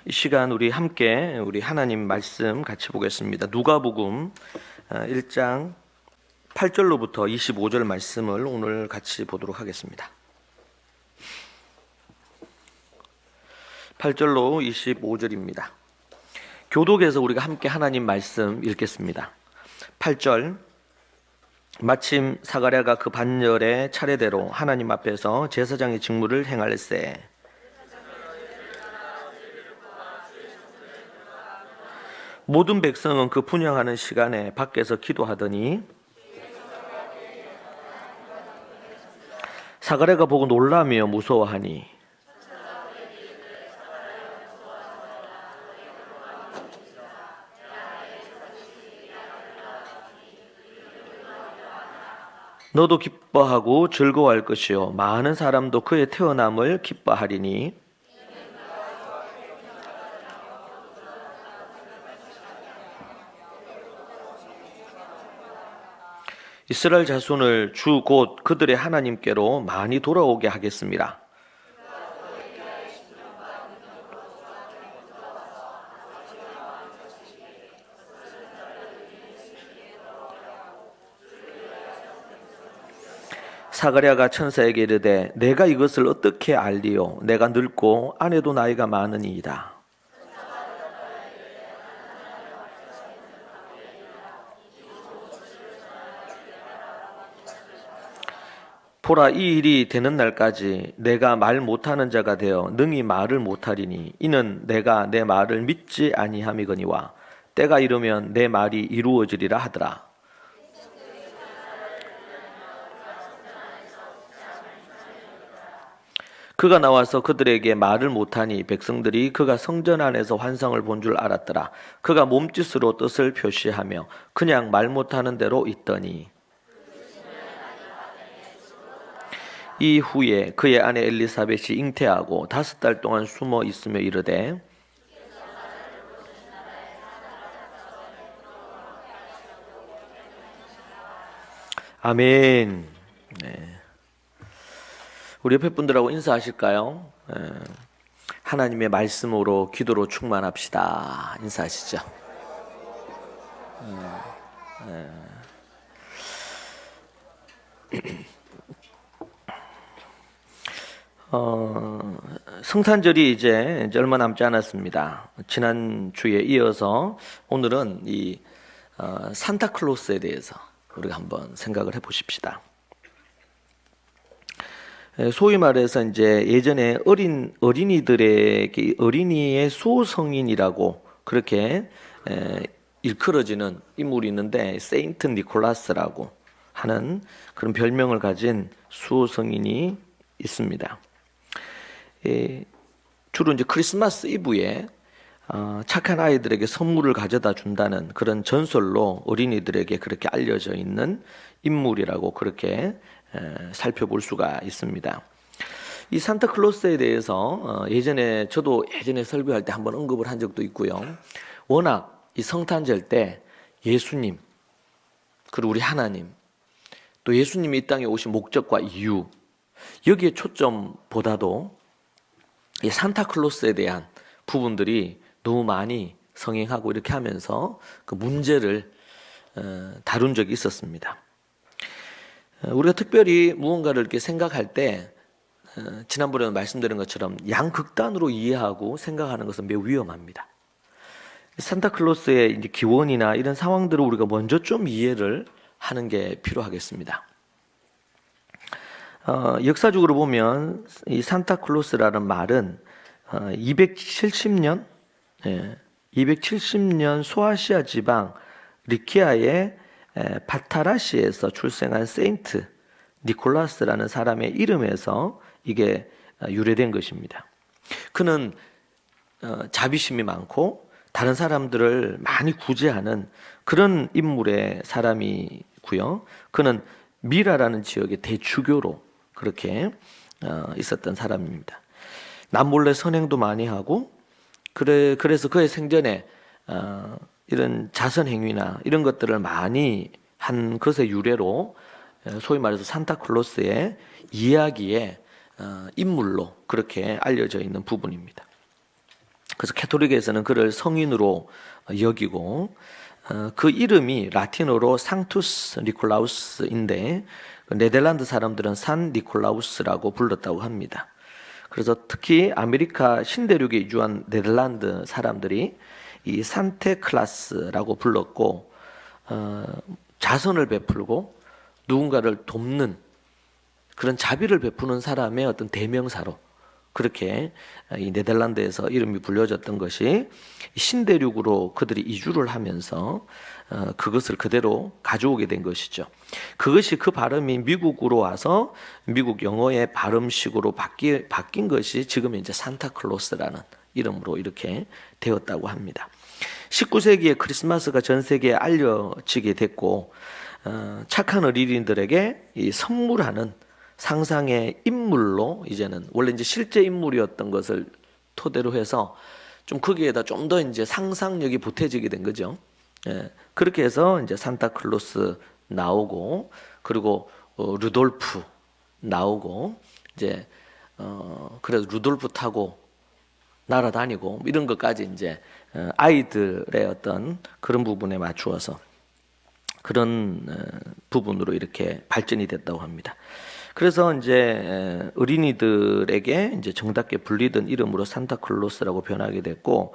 이 시간 우리 함께 우리 하나님 말씀 같이 보겠습니다. 누가복음 1장 8절로부터 25절 말씀을 오늘 같이 보도록 하겠습니다. 8절로 25절입니다. 교독에서 우리가 함께 하나님 말씀 읽겠습니다. 8절. 마침 사가랴가 그 반열의 차례대로 하나님 앞에서 제사장의 직무를 행할세. 모든 백성은 그 분향하는 시간에 밖에서 기도하더니 사가랴가 보고 놀라며 무서워하니 너도 기뻐하고 즐거워할 것이요 많은 사람도 그의 태어남을 기뻐하리니 이스라엘 자손을 주 곧 그들의 하나님께로 많이 돌아오게 하겠습니다. 사가랴가 천사에게 이르되 내가 이것을 어떻게 알리요? 내가 늙고 아내도 나이가 많으니이다. 보라, 이 일이 되는 날까지 내가 말 못하는 자가 되어 능히 말을 못하리니 이는 내가 내 말을 믿지 아니함이거니와 때가 이르면 내 말이 이루어지리라 하더라. 그가 나와서 그들에게 말을 못하니 백성들이 그가 성전 안에서 환상을 본 줄 알았더라. 그가 몸짓으로 뜻을 표시하며 그냥 말 못하는 대로 있더니 이후에 그의 아내 엘리사벳이 잉태하고 5달 동안 숨어 있으며 이르되 아멘. 네. 우리 옆에 분들하고 인사하실까요? 하나님의 말씀으로 기도로 충만합시다. 인사하시죠. 성탄절이 이제 얼마 남지 않았습니다. 지난 주에 이어서 오늘은 이 산타클로스에 대해서 우리가 한번 생각을 해보십시다. 소위 말해서 이제 예전에 어린이들에게 어린이의 수호성인이라고 그렇게 일컬어지는 인물이 있는데 세인트 니콜라스라고 하는 그런 별명을 가진 수호성인이 있습니다. 주로 이제 크리스마스 이브에 착한 아이들에게 선물을 가져다 준다는 그런 전설로 어린이들에게 그렇게 알려져 있는 인물이라고 그렇게 살펴볼 수가 있습니다. 이 산타클로스에 대해서 저도 예전에 설교할 때 한번 언급을 한 적도 있고요. 워낙 이 성탄절 때 예수님 그리고 우리 하나님 또 예수님이 이 땅에 오신 목적과 이유 여기에 초점보다도 이 산타클로스에 대한 부분들이 너무 많이 성행하고 이렇게 하면서 그 문제를 다룬 적이 있었습니다. 우리가 특별히 무언가를 이렇게 생각할 때 지난번에 말씀드린 것처럼 양극단으로 이해하고 생각하는 것은 매우 위험합니다. 산타클로스의 이제 기원이나 이런 상황들을 우리가 먼저 좀 이해를 하는 게 필요하겠습니다. 역사적으로 보면 이 산타클로스라는 말은 270년 소아시아 지방 리키아의 파타라시에서 출생한 세인트 니콜라스라는 사람의 이름에서 이게 유래된 것입니다. 그는 자비심이 많고 다른 사람들을 많이 구제하는 그런 인물의 사람이고요. 그는 미라라는 지역의 대주교로 그렇게 있었던 사람입니다. 남몰래 선행도 많이 하고 그래서 그의 생전에 이런 자선 행위나 이런 것들을 많이 한 것의 유래로 소위 말해서 산타클로스의 이야기의 인물로 그렇게 알려져 있는 부분입니다. 그래서 캐톨릭에서는 그를 성인으로 여기고 그 이름이 라틴어로 상투스 니콜라우스인데 네덜란드 사람들은 산 니콜라우스라고 불렀다고 합니다. 그래서 특히 아메리카 신대륙에 이주한 네덜란드 사람들이 이 산테클라스라고 불렀고 자선을 베풀고 누군가를 돕는 그런 자비를 베푸는 사람의 어떤 대명사로 그렇게 이 네덜란드에서 이름이 불려졌던 것이 신대륙으로 그들이 이주를 하면서 그것을 그대로 가져오게 된 것이죠. 그것이 그 발음이 미국으로 와서 미국 영어의 발음식으로 바뀐 것이 지금 이제 산타클로스라는 이름으로 이렇게 되었다고 합니다. 19세기에 크리스마스가 전 세계에 알려지게 됐고 착한 어린이들에게 이 선물하는 상상의 인물로 이제는 원래 이제 실제 인물이었던 것을 토대로 해서 좀 거기에다 좀 더 이제 상상력이 보태지게 된 거죠. 예, 그렇게 해서 이제 산타클로스 나오고 그리고 루돌프 나오고 이제 그래서 루돌프 타고 날아다니고 이런 것까지 이제 아이들의 어떤 그런 부분에 맞추어서 그런 부분으로 이렇게 발전이 됐다고 합니다. 그래서 이제 어린이들에게 이제 정답게 불리던 이름으로 산타클로스라고 변하게 됐고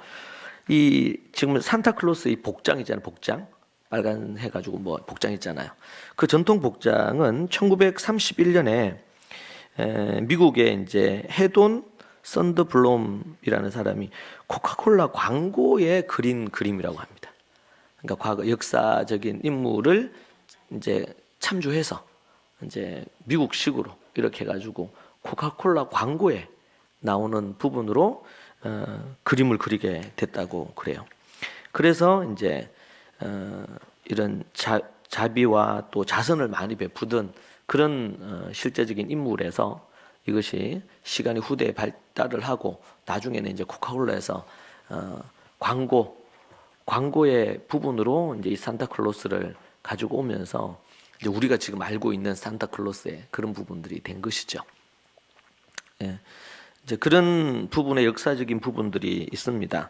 이 지금 산타클로스 이 복장 있잖아요. 복장 빨간 해가지고 뭐 복장 있잖아요. 그 전통 복장은 1931년에 미국의 이제 헤돈 썬더블롬이라는 사람이 코카콜라 광고에 그린 그림이라고 합니다. 그러니까 과거 역사적인 인물을 이제 참조해서 이제 미국식으로 이렇게 해가지고 코카콜라 광고에 나오는 부분으로 그림을 그리게 됐다고 그래요. 그래서 이제 이런 자비와 또 자선을 많이 베푸던 그런 실제적인 인물에서 이것이 시간이 후대에 발달을 하고 나중에는 이제 코카콜라에서 광고의 부분으로 이제 이 산타클로스를 가지고 오면서 이제 우리가 지금 알고 있는 산타클로스의 그런 부분들이 된 것이죠. 예. 이제 그런 부분의 역사적인 부분들이 있습니다.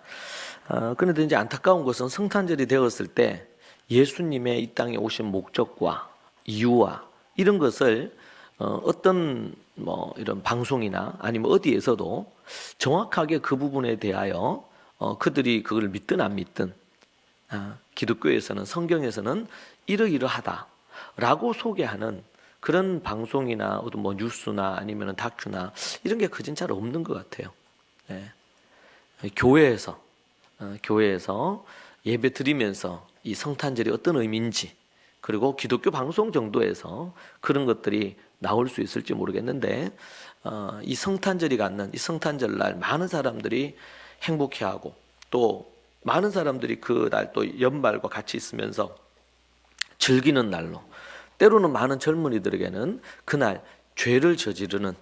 그런데 이제 안타까운 것은 성탄절이 되었을 때 예수님의 이 땅에 오신 목적과 이유와 이런 것을 어떤 뭐 이런 방송이나 아니면 어디에서도 정확하게 그 부분에 대하여 그들이 그걸 믿든 안 믿든 기독교에서는 성경에서는 이러이러하다라고 소개하는 그런 방송이나 어떤 뭐 뉴스나 아니면 다큐나 이런 게 그진 잘 없는 것 같아요. 네. 교회에서 예배 드리면서 이 성탄절이 어떤 의미인지 그리고 기독교 방송 정도에서 그런 것들이 나올 수 있을지 모르겠는데 이 성탄절이 갖는 이 성탄절날 많은 사람들이 행복해하고 또 많은 사람들이 그날 또 연말과 같이 있으면서 즐기는 날로 때로는 많은 젊은이들에게는 그날 죄를 저지르는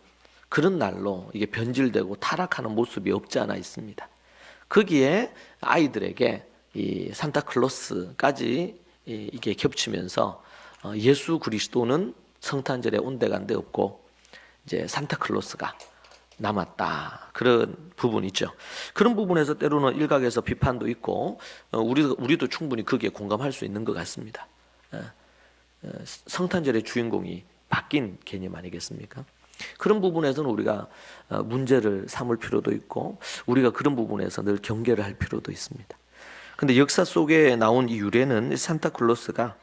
그런 날로 이게 변질되고 타락하는 모습이 없지 않아 있습니다. 거기에 아이들에게 이 산타클로스까지 이게 겹치면서 예수 그리스도는 성탄절에 온데간데 없고 이제 산타클로스가 남았다 그런 부분이죠. 그런 부분에서 때로는 일각에서 비판도 있고 우리도 충분히 거기에 공감할 수 있는 것 같습니다. 성탄절의 주인공이 바뀐 개념 아니겠습니까? 그런 부분에서는 우리가 문제를 삼을 필요도 있고 우리가 그런 부분에서 늘 경계를 할 필요도 있습니다. 근데 역사 속에 나온 이 유래는 산타클로스가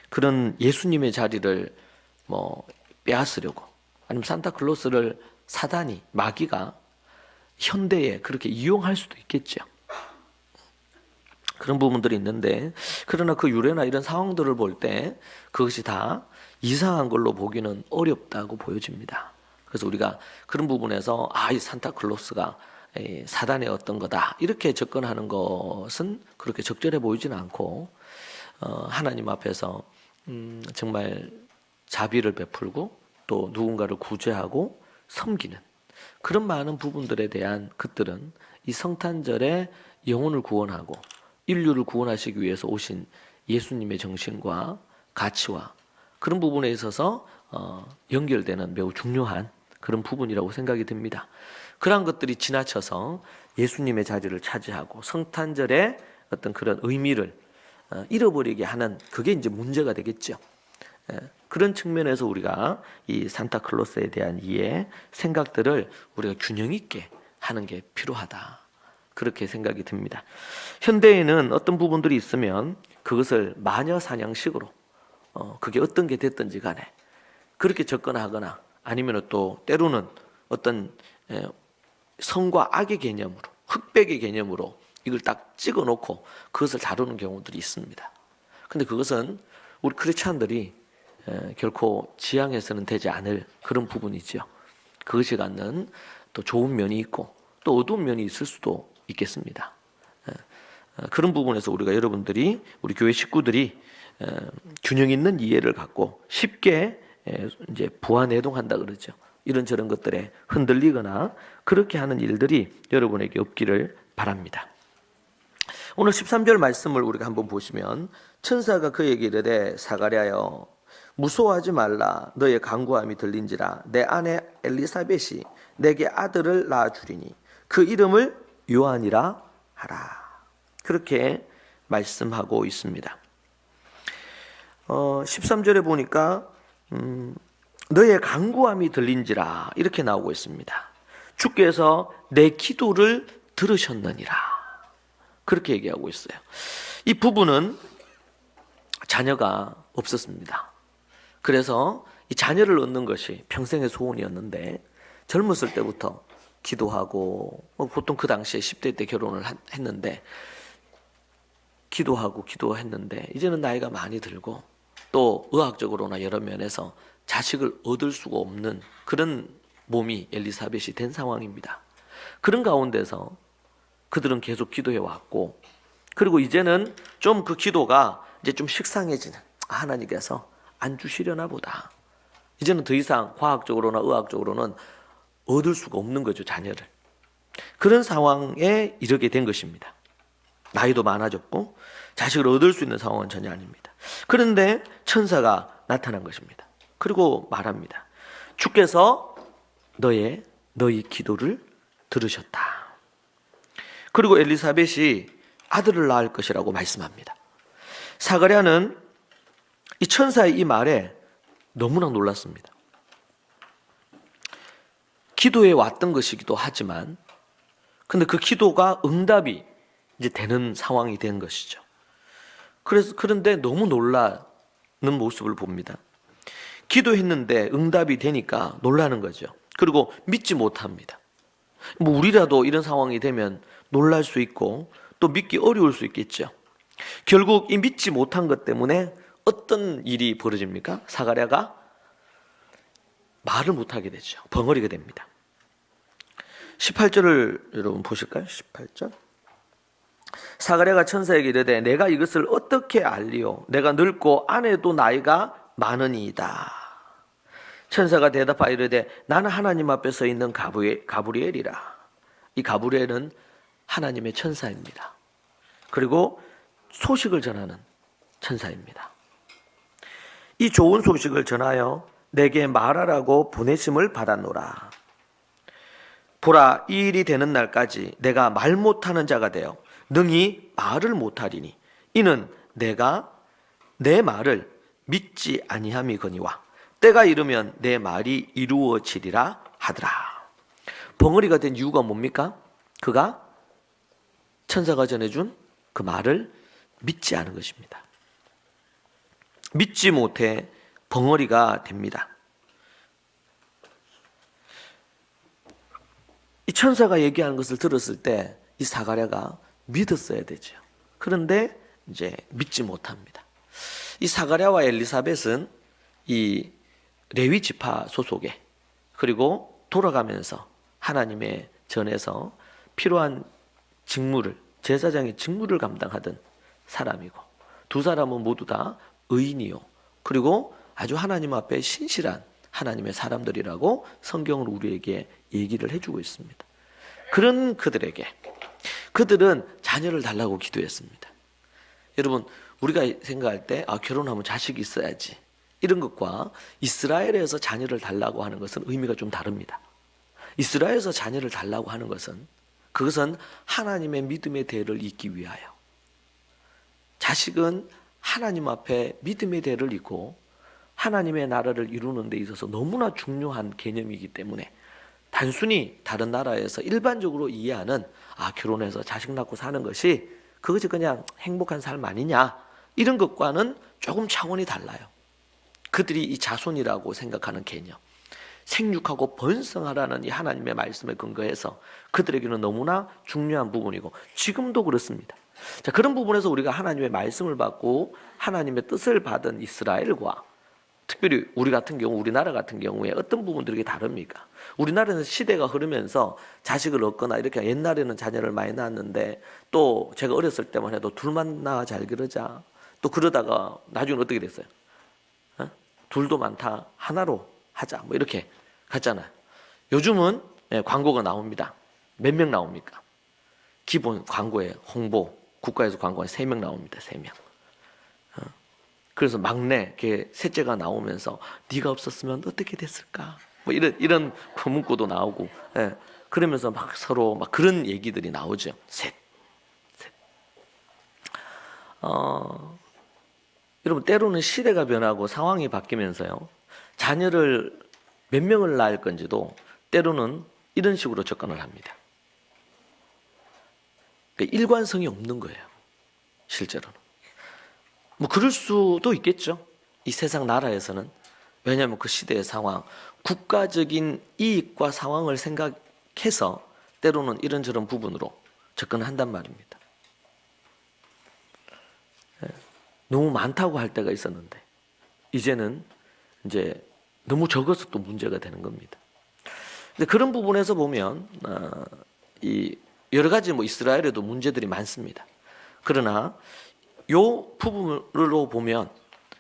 그런 예수님의 자리를 뭐 빼앗으려고 아니면 산타클로스를 사단이 마귀가 현대에 그렇게 이용할 수도 있겠죠. 그런 부분들이 있는데 그러나 그 유래나 이런 상황들을 볼 때 그것이 다 이상한 걸로 보기는 어렵다고 보여집니다. 그래서 우리가 그런 부분에서 이 산타클로스가 사단의 어떤 거다 이렇게 접근하는 것은 그렇게 적절해 보이지는 않고 하나님 앞에서 정말 자비를 베풀고 또 누군가를 구제하고 섬기는 그런 많은 부분들에 대한 것들은 이 성탄절에 영혼을 구원하고 인류를 구원하시기 위해서 오신 예수님의 정신과 가치와 그런 부분에 있어서 연결되는 매우 중요한 그런 부분이라고 생각이 듭니다. 그러한 것들이 지나쳐서 예수님의 자리를 차지하고 성탄절의 어떤 그런 의미를 잃어버리게 하는, 그게 이제 문제가 되겠죠. 그런 측면에서 우리가 이 산타클로스에 대한 이해, 생각들을 우리가 균형 있게 하는 게 필요하다, 그렇게 생각이 듭니다. 현대에는 어떤 부분들이 있으면 그것을 마녀 사냥식으로 그게 어떤 게 됐든지 간에 그렇게 접근하거나, 아니면 또 때로는 어떤 성과 악의 개념으로, 흑백의 개념으로 이걸 딱 찍어 놓고 그것을 다루는 경우들이 있습니다. 근데 그것은 우리 크리스찬들이 결코 지향해서는 되지 않을 그런 부분이죠. 그것이 갖는 또 좋은 면이 있고 또 어두운 면이 있을 수도 있겠습니다. 그런 부분에서 우리가, 여러분들이, 우리 교회 식구들이 균형 있는 이해를 갖고 쉽게 이제 부화내동한다 그러죠. 이런저런 것들에 흔들리거나 그렇게 하는 일들이 여러분에게 없기를 바랍니다. 오늘 13절 말씀을 우리가 한번 보시면, 천사가 그에게 이르되 사가랴여 무서워하지 말라, 너의 간구함이 들린지라 내 아내 엘리사벳이 내게 아들을 낳아 주리니 그 이름을 요한이라 하라. 그렇게 말씀하고 있습니다. 13절에 보니까 너의 간구함이 들린지라 이렇게 나오고 있습니다. 주께서 내 기도를 들으셨느니라, 그렇게 얘기하고 있어요. 이 부부는 자녀가 없었습니다. 그래서 이 자녀를 얻는 것이 평생의 소원이었는데, 젊었을 때부터 기도하고, 보통 그 당시에 10대 때 결혼을 했는데, 기도했는데 이제는 나이가 많이 들고 또 의학적으로나 여러 면에서 자식을 얻을 수가 없는 그런 몸이 엘리사벳이 된 상황입니다. 그런 가운데서 그들은 계속 기도해 왔고, 그리고 이제는 좀 그 기도가 이제 좀 식상해지는, 하나님께서 안 주시려나 보다, 이제는 더 이상 과학적으로나 의학적으로는 얻을 수가 없는 거죠, 자녀를. 그런 상황에 이르게 된 것입니다. 나이도 많아졌고 자식을 얻을 수 있는 상황은 전혀 아닙니다. 그런데 천사가 나타난 것입니다. 그리고 말합니다. 주께서 너희 기도를 들으셨다. 그리고 엘리사벳이 아들을 낳을 것이라고 말씀합니다. 사가랴는 이 천사의 이 말에 너무나 놀랐습니다. 기도해 왔던 것이기도 하지만, 근데 그 기도가 응답이 이제 되는 상황이 된 것이죠. 그런데 너무 놀라는 모습을 봅니다. 기도했는데 응답이 되니까 놀라는 거죠. 그리고 믿지 못합니다. 우리라도 이런 상황이 되면 놀랄 수 있고 또 믿기 어려울 수 있겠죠. 결국 이 믿지 못한 것 때문에 어떤 일이 벌어집니까? 사가랴가 말을 못하게 되죠. 벙어리가 됩니다. 18절을 여러분 보실까요? 18절. 사가랴가 천사에게 이르되 내가 이것을 어떻게 알리오? 내가 늙고 아내도 나이가 많으니이다. 천사가 대답하여 이르되 나는 하나님 앞에 서 있는 가브리엘이라. 이 가브리엘은 하나님의 천사입니다. 그리고 소식을 전하는 천사입니다. 이 좋은 소식을 전하여 내게 말하라고 보내심을 받았노라. 보라, 이 일이 되는 날까지 내가 말 못하는 자가 되어 능히 말을 못하리니 이는 내가 내 말을 믿지 아니함이거니와 때가 이르면 내 말이 이루어지리라 하더라. 벙어리가 된 이유가 뭡니까? 그가 천사가 전해준 그 말을 믿지 않은 것입니다. 믿지 못해 벙어리가 됩니다. 이 천사가 얘기하는 것을 들었을 때 이 사가랴가 믿었어야 되죠. 그런데 이제 믿지 못합니다. 이 사가랴와 엘리사벳은 이 레위 지파 소속에, 그리고 돌아가면서 하나님의 전에서 필요한 직무를, 제사장의 직무를 감당하던 사람이고, 두 사람은 모두 다 의인이요, 그리고 아주 하나님 앞에 신실한 하나님의 사람들이라고 성경은 우리에게 얘기를 해주고 있습니다. 그런 그들은 자녀를 달라고 기도했습니다. 여러분, 우리가 생각할 때 결혼하면 자식이 있어야지, 이런 것과 이스라엘에서 자녀를 달라고 하는 것은 의미가 좀 다릅니다. 이스라엘에서 자녀를 달라고 하는 것은 그것은 하나님의 믿음의 대를 잇기 위하여. 자식은 하나님 앞에 믿음의 대를 잇고 하나님의 나라를 이루는 데 있어서 너무나 중요한 개념이기 때문에 단순히 다른 나라에서 일반적으로 이해하는 결혼해서 자식 낳고 사는 것이 그것이 그냥 행복한 삶 아니냐 이런 것과는 조금 차원이 달라요. 그들이 이 자손이라고 생각하는 개념, 생육하고 번성하라는 이 하나님의 말씀에 근거해서 그들에게는 너무나 중요한 부분이고 지금도 그렇습니다. 자, 그런 부분에서 우리가 하나님의 말씀을 받고 하나님의 뜻을 받은 이스라엘과 특별히 우리 같은 경우, 우리나라 같은 경우에 어떤 부분들이 다릅니까? 우리나라는 시대가 흐르면서 자식을 얻거나 이렇게 옛날에는 자녀를 많이 낳았는데 또 제가 어렸을 때만 해도 둘만 낳아 잘 기르자. 또 그러다가 나중에 어떻게 됐어요? 둘도 많다. 하나로 하자. 뭐 이렇게 갔잖아요. 요즘은 광고가 나옵니다. 몇 명 나옵니까? 기본 광고에 홍보, 국가에서 광고에 3명 나옵니다. 3명. 그래서 막내, 셋째가 나오면서 네가 없었으면 어떻게 됐을까? 뭐 이런 문구도 나오고, 그러면서 막 서로 막 그런 얘기들이 나오죠. 셋. 여러분 때로는 시대가 변하고 상황이 바뀌면서요, 자녀를 몇 명을 낳을 건지도 때로는 이런 식으로 접근을 합니다. 그러니까 일관성이 없는 거예요. 실제로는. 뭐 그럴 수도 있겠죠. 이 세상 나라에서는. 왜냐하면 그 시대의 상황, 국가적인 이익과 상황을 생각해서 때로는 이런저런 부분으로 접근을 한단 말입니다. 너무 많다고 할 때가 있었는데 이제는 이제 너무 적어서 또 문제가 되는 겁니다. 근데 그런 부분에서 보면 이 여러 가지 이스라엘에도 문제들이 많습니다. 그러나 요 부분으로 보면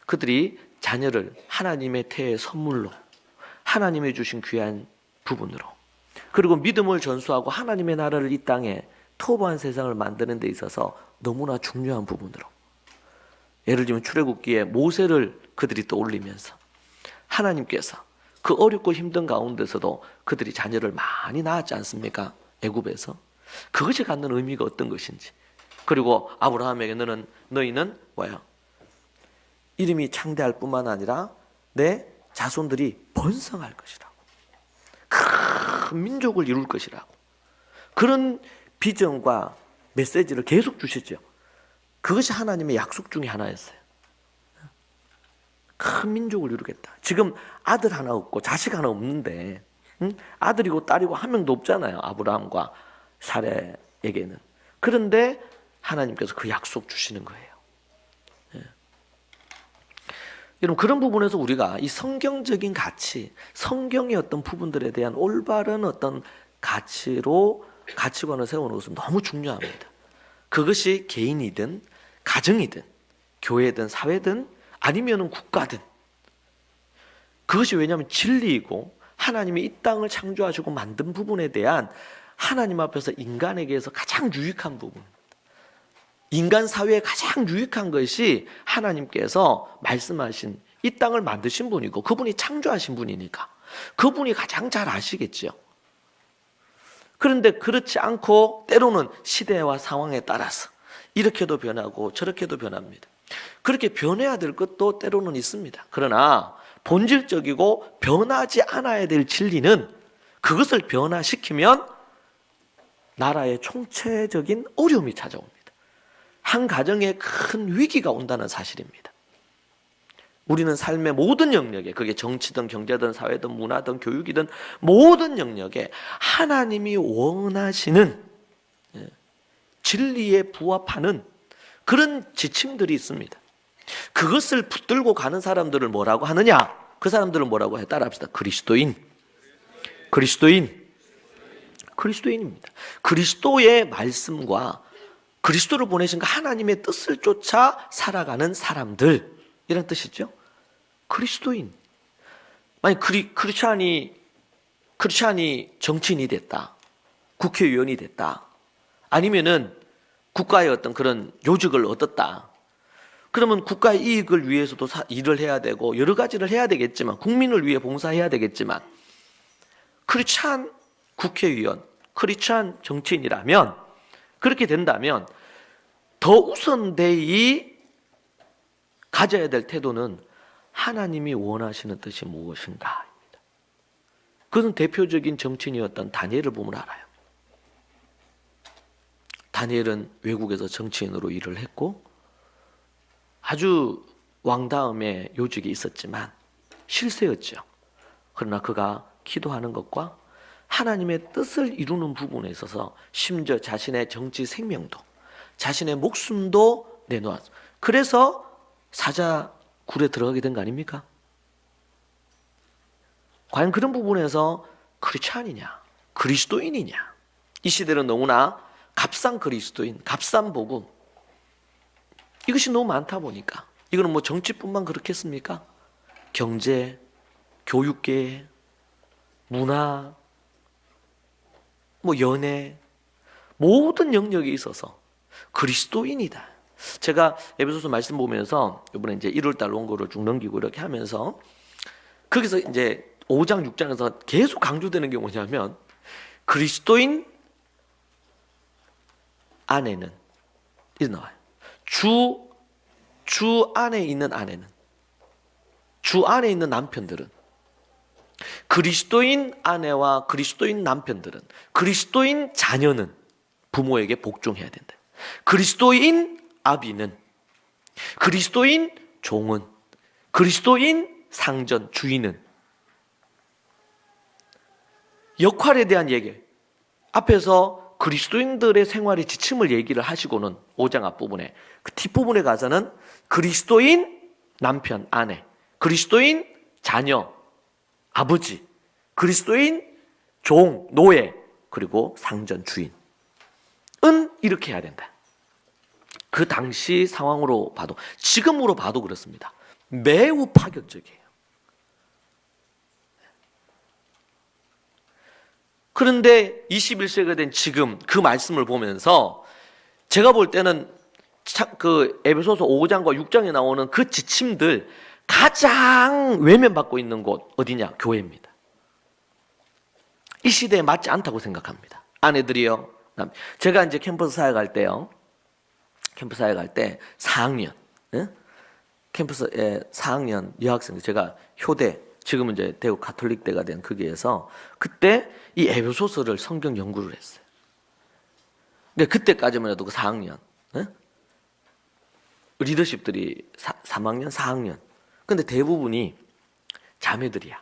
그들이 자녀를 하나님의 태의 선물로, 하나님이 주신 귀한 부분으로, 그리고 믿음을 전수하고 하나님의 나라를 이 땅에 터부한 세상을 만드는 데 있어서 너무나 중요한 부분으로, 예를 들면 출애굽기에 모세를 그들이 떠올리면서 하나님께서 그 어렵고 힘든 가운데서도 그들이 자녀를 많이 낳았지 않습니까? 애굽에서. 그것이 갖는 의미가 어떤 것인지, 그리고 아브라함에게 너희는 뭐야? 이름이 창대할 뿐만 아니라 내 자손들이 번성할 것이라고, 큰 민족을 이룰 것이라고, 그런 비전과 메시지를 계속 주시죠. 그것이 하나님의 약속 중에 하나였어요. 큰 민족을 이루겠다. 지금 아들 하나 없고 자식 하나 없는데, 아들이고 딸이고 한 명도 없잖아요. 아브라함과 사레에게는. 그런데 하나님께서 그 약속 주시는 거예요. 여러분 그런 부분에서 우리가 이 성경적인 가치, 성경의 어떤 부분들에 대한 올바른 어떤 가치관을 세우는 것은 너무 중요합니다. 그것이 개인이든 가정이든 교회든 사회든 아니면은 국가든, 그것이 왜냐하면 진리이고 하나님이 이 땅을 창조하시고 만든 부분에 대한 하나님 앞에서 인간에게서 가장 유익한 부분, 인간 사회에 가장 유익한 것이 하나님께서 말씀하신 이 땅을 만드신 분이고 그분이 창조하신 분이니까 그분이 가장 잘 아시겠죠. 그런데 그렇지 않고 때로는 시대와 상황에 따라서 이렇게도 변하고 저렇게도 변합니다. 그렇게 변해야 될 것도 때로는 있습니다. 그러나 본질적이고 변하지 않아야 될 진리는, 그것을 변화시키면 나라의 총체적인 어려움이 찾아옵니다. 한 가정에 큰 위기가 온다는 사실입니다. 우리는 삶의 모든 영역에, 그게 정치든 경제든 사회든 문화든 교육이든 모든 영역에 하나님이 원하시는 진리에 부합하는 그런 지침들이 있습니다. 그것을 붙들고 가는 사람들을 뭐라고 하느냐? 그 사람들을 뭐라고 해? 따라합시다. 그리스도인입니다. 그리스도의 말씀과 그리스도를 보내신 그 하나님의 뜻을 쫓아 살아가는 사람들, 이런 뜻이죠. 그리스도인. 만약 크리스찬이 정치인이 됐다, 국회의원이 됐다, 아니면은 국가의 어떤 그런 요직을 얻었다, 그러면 국가의 이익을 위해서도 일을 해야 되고 여러 가지를 해야 되겠지만, 국민을 위해 봉사해야 되겠지만, 크리스찬 국회의원, 크리스찬 정치인이라면, 그렇게 된다면 더 우선되이 가져야 될 태도는 하나님이 원하시는 뜻이 무엇인가. 그것은 대표적인 정치인이었던 다니엘을 보면 알아요. 다니엘은 외국에서 정치인으로 일을 했고 아주 왕 다음에 요직이 있었지만 실세였죠. 그러나 그가 기도하는 것과 하나님의 뜻을 이루는 부분에 있어서 심지어 자신의 정치 생명도, 자신의 목숨도 내놓았어요. 그래서 사자굴에 들어가게 된 거 아닙니까? 과연 그런 부분에서 크리스찬이냐, 그리스도인이냐? 이 시대는 너무나 값싼 그리스도인, 값싼 복음, 이것이 너무 많다 보니까, 이거는 뭐 정치뿐만 그렇겠습니까? 경제, 교육계, 문화, 뭐 연애, 모든 영역에 있어서 그리스도인이다. 제가 에베소서 말씀 보면서 이번에 이제 1월달 원고를 쭉 넘기고 이렇게 하면서 거기서 이제 5장, 6장에서 계속 강조되는 게 뭐냐면 그리스도인 아내는 이렇게 나와요. 주 안에 있는 아내는, 주 안에 있는 남편들은, 그리스도인 아내와 그리스도인 남편들은, 그리스도인 자녀는 부모에게 복종해야 된다. 그리스도인 아비는, 그리스도인 종은, 그리스도인 상전 주인은 역할에 대한 얘기, 앞에서 그리스도인들의 생활의 지침을 얘기를 하시고는 5장 앞부분에, 그 뒷부분에 가서는 그리스도인 남편, 아내, 그리스도인 자녀, 아버지, 그리스도인 종, 노예, 그리고 상전 주인은 이렇게 해야 된다. 그 당시 상황으로 봐도, 지금으로 봐도 그렇습니다. 매우 파격적이에요. 그런데 21세기가 된 지금 그 말씀을 보면서 제가 볼 때는 그 에베소서 5장과 6장에 나오는 그 지침들 가장 외면받고 있는 곳 어디냐? 교회입니다. 이 시대에 맞지 않다고 생각합니다. 아내들이요. 제가 이제 캠퍼스 사회 갈 때요. 캠퍼스 사회 갈 때 4학년, 캠퍼스에 4학년 여학생들, 제가 효대, 지금은 이제 대구 가톨릭대가 된 거기에서 그때 이 에베소서를 성경 연구를 했어요. 근데 그때까지만 해도 그 4학년 리더십들이 3학년, 4학년. 근데 대부분이 자매들이야.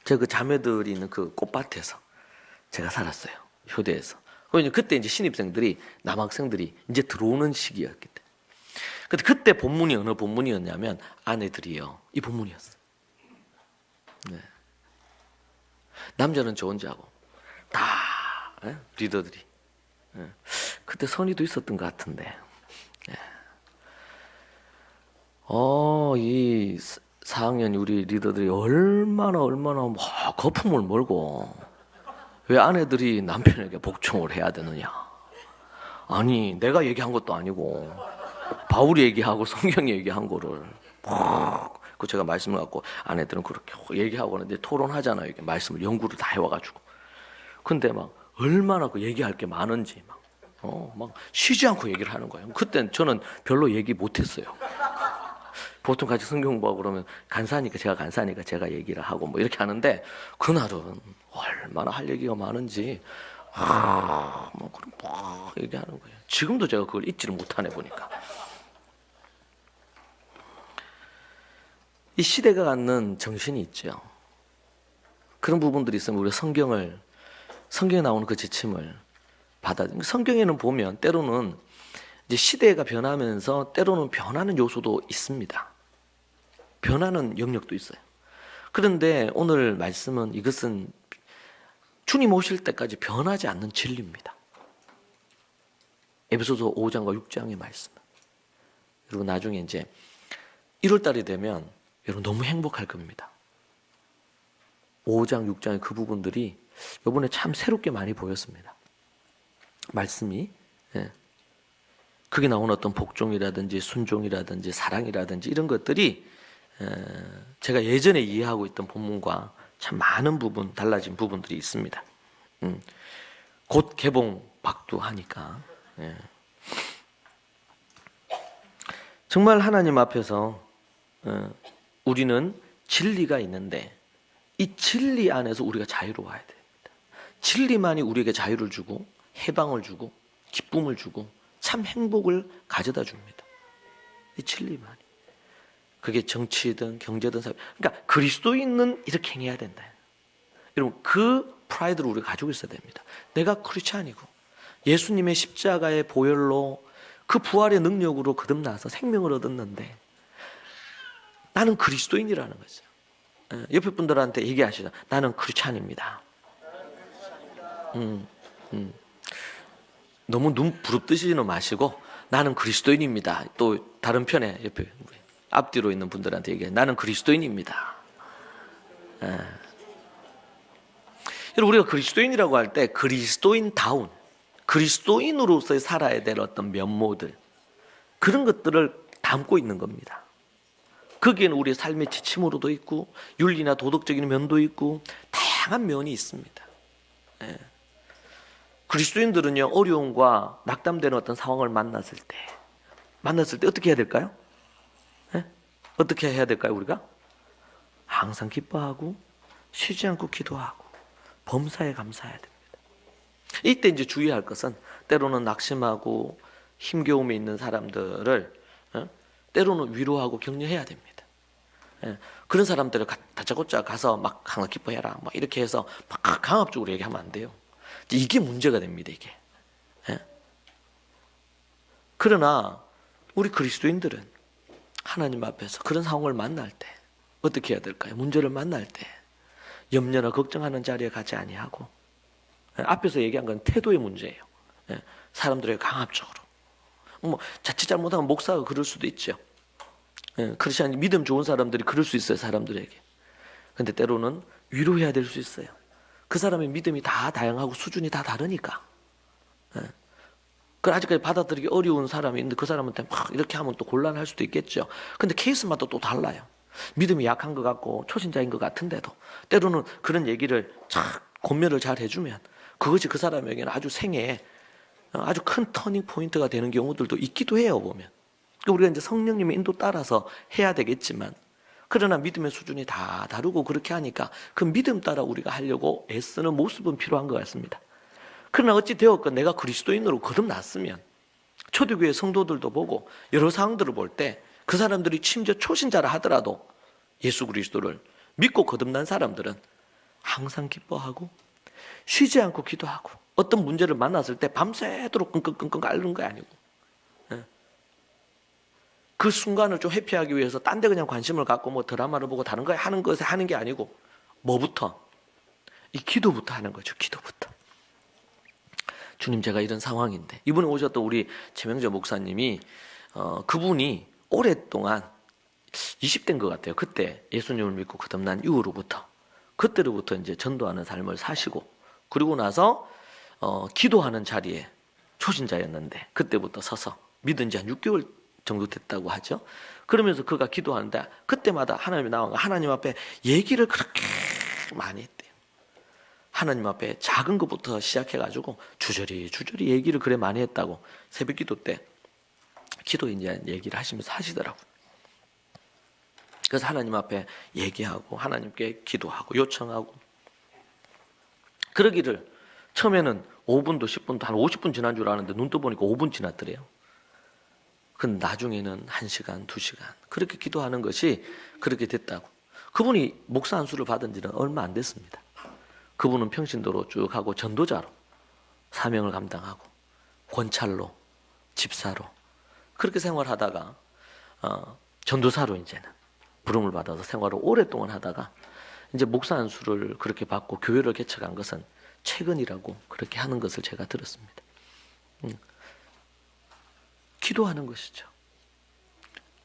제가 그 자매들이 있는 그 꽃밭에서 제가 살았어요. 효대에서. 그때 이제 신입생들이, 남학생들이 이제 들어오는 시기였기 때문에. 근데 그때 본문이 어느 본문이었냐면 아내들이요. 이 본문이었어요. 네. 남자는 저 혼자고 다 리더들이. 그때 선의도 있었던 것 같은데. 이 4학년 우리 리더들이 얼마나 거품을 몰고 왜 아내들이 남편에게 복종을 해야 되느냐. 아니 내가 얘기한 것도 아니고 바울이 얘기하고 성경이 얘기한 거를 그 제가 말씀을 갖고 아내들은 그렇게 얘기하고 하는데 토론하잖아요. 이게 말씀을 연구를 다 해와가지고. 근데 막 얼마나 그 얘기할 게 많은지 막 쉬지 않고 얘기를 하는 거예요. 그땐 저는 별로 얘기 못했어요. 보통 같이 성경 공부하고 그러면 제가 간사니까 제가 얘기를 하고 뭐 이렇게 하는데 그날은 얼마나 할 얘기가 많은지 그럼 얘기하는 거예요. 지금도 제가 그걸 잊지를 못하네 보니까. 이 시대가 갖는 정신이 있죠. 그런 부분들이 있으면 우리가 성경에 나오는 그 지침을 성경에는 보면 때로는 이제 시대가 변하면서 때로는 변하는 요소도 있습니다. 변하는 영역도 있어요. 그런데 오늘 말씀은 이것은 주님 오실 때까지 변하지 않는 진리입니다. 에베소서 5장과 6장의 말씀. 그리고 나중에 이제 1월달이 되면 여러분 너무 행복할 겁니다. 5장, 6장의 그 부분들이 이번에 참 새롭게 많이 보였습니다. 말씀이. 거기 나오는 어떤 복종이라든지 순종이라든지 사랑이라든지 이런 것들이 제가 예전에 이해하고 있던 본문과 참 많은 부분, 달라진 부분들이 있습니다. 곧 개봉 박두하니까. 예. 정말 하나님 앞에서 우리는 진리가 있는데 이 진리 안에서 우리가 자유로워야 됩니다. 진리만이 우리에게 자유를 주고 해방을 주고 기쁨을 주고 참 행복을 가져다 줍니다. 이 진리만이. 그게 정치든 경제든 사회. 그러니까 그리스도인은 이렇게 행해야 된다. 여러분 그 프라이드를 우리가 가지고 있어야 됩니다. 내가 크리스찬이고 예수님의 십자가의 보혈로 그 부활의 능력으로 거듭나서 생명을 얻었는데 나는 그리스도인이라는 거죠. 옆에 분들한테 얘기하시죠. 나는 크리스찬입니다. 너무 눈 부릅뜨시지는 마시고 나는 그리스도인입니다. 또 다른 편에 옆에 앞뒤로 있는 분들한테 얘기해. 나는 그리스도인입니다. 여러분 우리가 그리스도인이라고 할 때 그리스도인다운 그리스도인으로서의 살아야 될 어떤 면모들 그런 것들을 담고 있는 겁니다. 거기에는 우리의 삶의 지침으로도 있고 윤리나 도덕적인 면도 있고 다양한 면이 있습니다. 그리스도인들은요 어려움과 낙담되는 어떤 상황을 만났을 때 어떻게 해야 될까요? 어떻게 해야 될까요? 우리가 항상 기뻐하고 쉬지 않고 기도하고 범사에 감사해야 됩니다. 이때 이제 주의할 것은 때로는 낙심하고 힘겨움에 있는 사람들을 때로는 위로하고 격려해야 됩니다. 그런 사람들을 다짜고짜 가서 막 항상 기뻐해라 막 이렇게 해서 막 강압적으로 얘기하면 안 돼요. 이게 문제가 됩니다. 이게. 그러나 우리 그리스도인들은 하나님 앞에서 그런 상황을 만날 때 어떻게 해야 될까요? 문제를 만날 때 염려나 걱정하는 자리에 가지 아니하고 앞에서 얘기한 건 태도의 문제예요. 사람들에게 강압적으로 뭐 자칫 잘못하면 목사가 그럴 수도 있죠. 크리스찬 믿음 좋은 사람들이 그럴 수 있어요. 사람들에게. 근데 때로는 위로해야 될 수 있어요. 그 사람의 믿음이 다 다양하고 수준이 다 다르니까. 그 아직까지 받아들이기 어려운 사람이 있는데 그 사람한테 막 이렇게 하면 또 곤란할 수도 있겠죠. 근데 케이스마다 또 달라요. 믿음이 약한 것 같고 초신자인 것 같은데도 때로는 그런 얘기를 쫙 권면을 잘 해주면 그것이 그 사람에게는 아주 생애에 아주 큰 터닝 포인트가 되는 경우들도 있기도 해요. 보면 우리가 이제 성령님의 인도 따라서 해야 되겠지만 그러나 믿음의 수준이 다 다르고 그렇게 하니까 그 믿음 따라 우리가 하려고 애쓰는 모습은 필요한 것 같습니다. 그러나 어찌 되었건 내가 그리스도인으로 거듭났으면 초대교회 성도들도 보고 여러 상황들을 볼 때 그 사람들이 심지어 초신자라 하더라도 예수 그리스도를 믿고 거듭난 사람들은 항상 기뻐하고 쉬지 않고 기도하고 어떤 문제를 만났을 때 밤새도록 끙끙끙끙 앓는 거 아니고 그 순간을 좀 회피하기 위해서 딴 데 그냥 관심을 갖고 뭐 드라마를 보고 다른 거 하는 것에 하는 게 아니고 뭐부터? 이 기도부터 하는 거죠. 기도부터. 주님 제가 이런 상황인데 이번에 오셨던 우리 최명재 목사님이 그분이 오랫동안 20대인 것 같아요. 그때 예수님을 믿고 거듭난 이후로부터 그때로부터 이제 전도하는 삶을 사시고 그리고 나서 기도하는 자리에 초신자였는데 그때부터 서서 믿은 지 한 6개월 정도 됐다고 하죠. 그러면서 그가 기도하는데 그때마다 하나님이 나와 하나님 앞에 얘기를 그렇게 많이 했대요. 하나님 앞에 작은 것부터 시작해가지고 주저리 얘기를 그래 많이 했다고 새벽 기도 때 기도 이제 얘기를 하시면서 하시더라고요. 그래서 하나님 앞에 얘기하고 하나님께 기도하고 요청하고 그러기를 처음에는 5분도 10분도 한 50분 지난 줄 알았는데 눈 떠보니까 5분 지났더래요. 근데 나중에는 1시간, 2시간 그렇게 기도하는 것이 그렇게 됐다고. 그분이 목사 안수를 받은 지는 얼마 안 됐습니다. 그분은 평신도로 쭉 하고 전도자로 사명을 감당하고 권찰로 집사로 그렇게 생활하다가 전도사로 이제는 부름을 받아서 생활을 오랫동안 하다가 이제 목사 안수를 그렇게 받고 교회를 개척한 것은 최근이라고 그렇게 하는 것을 제가 들었습니다. 기도하는 것이죠.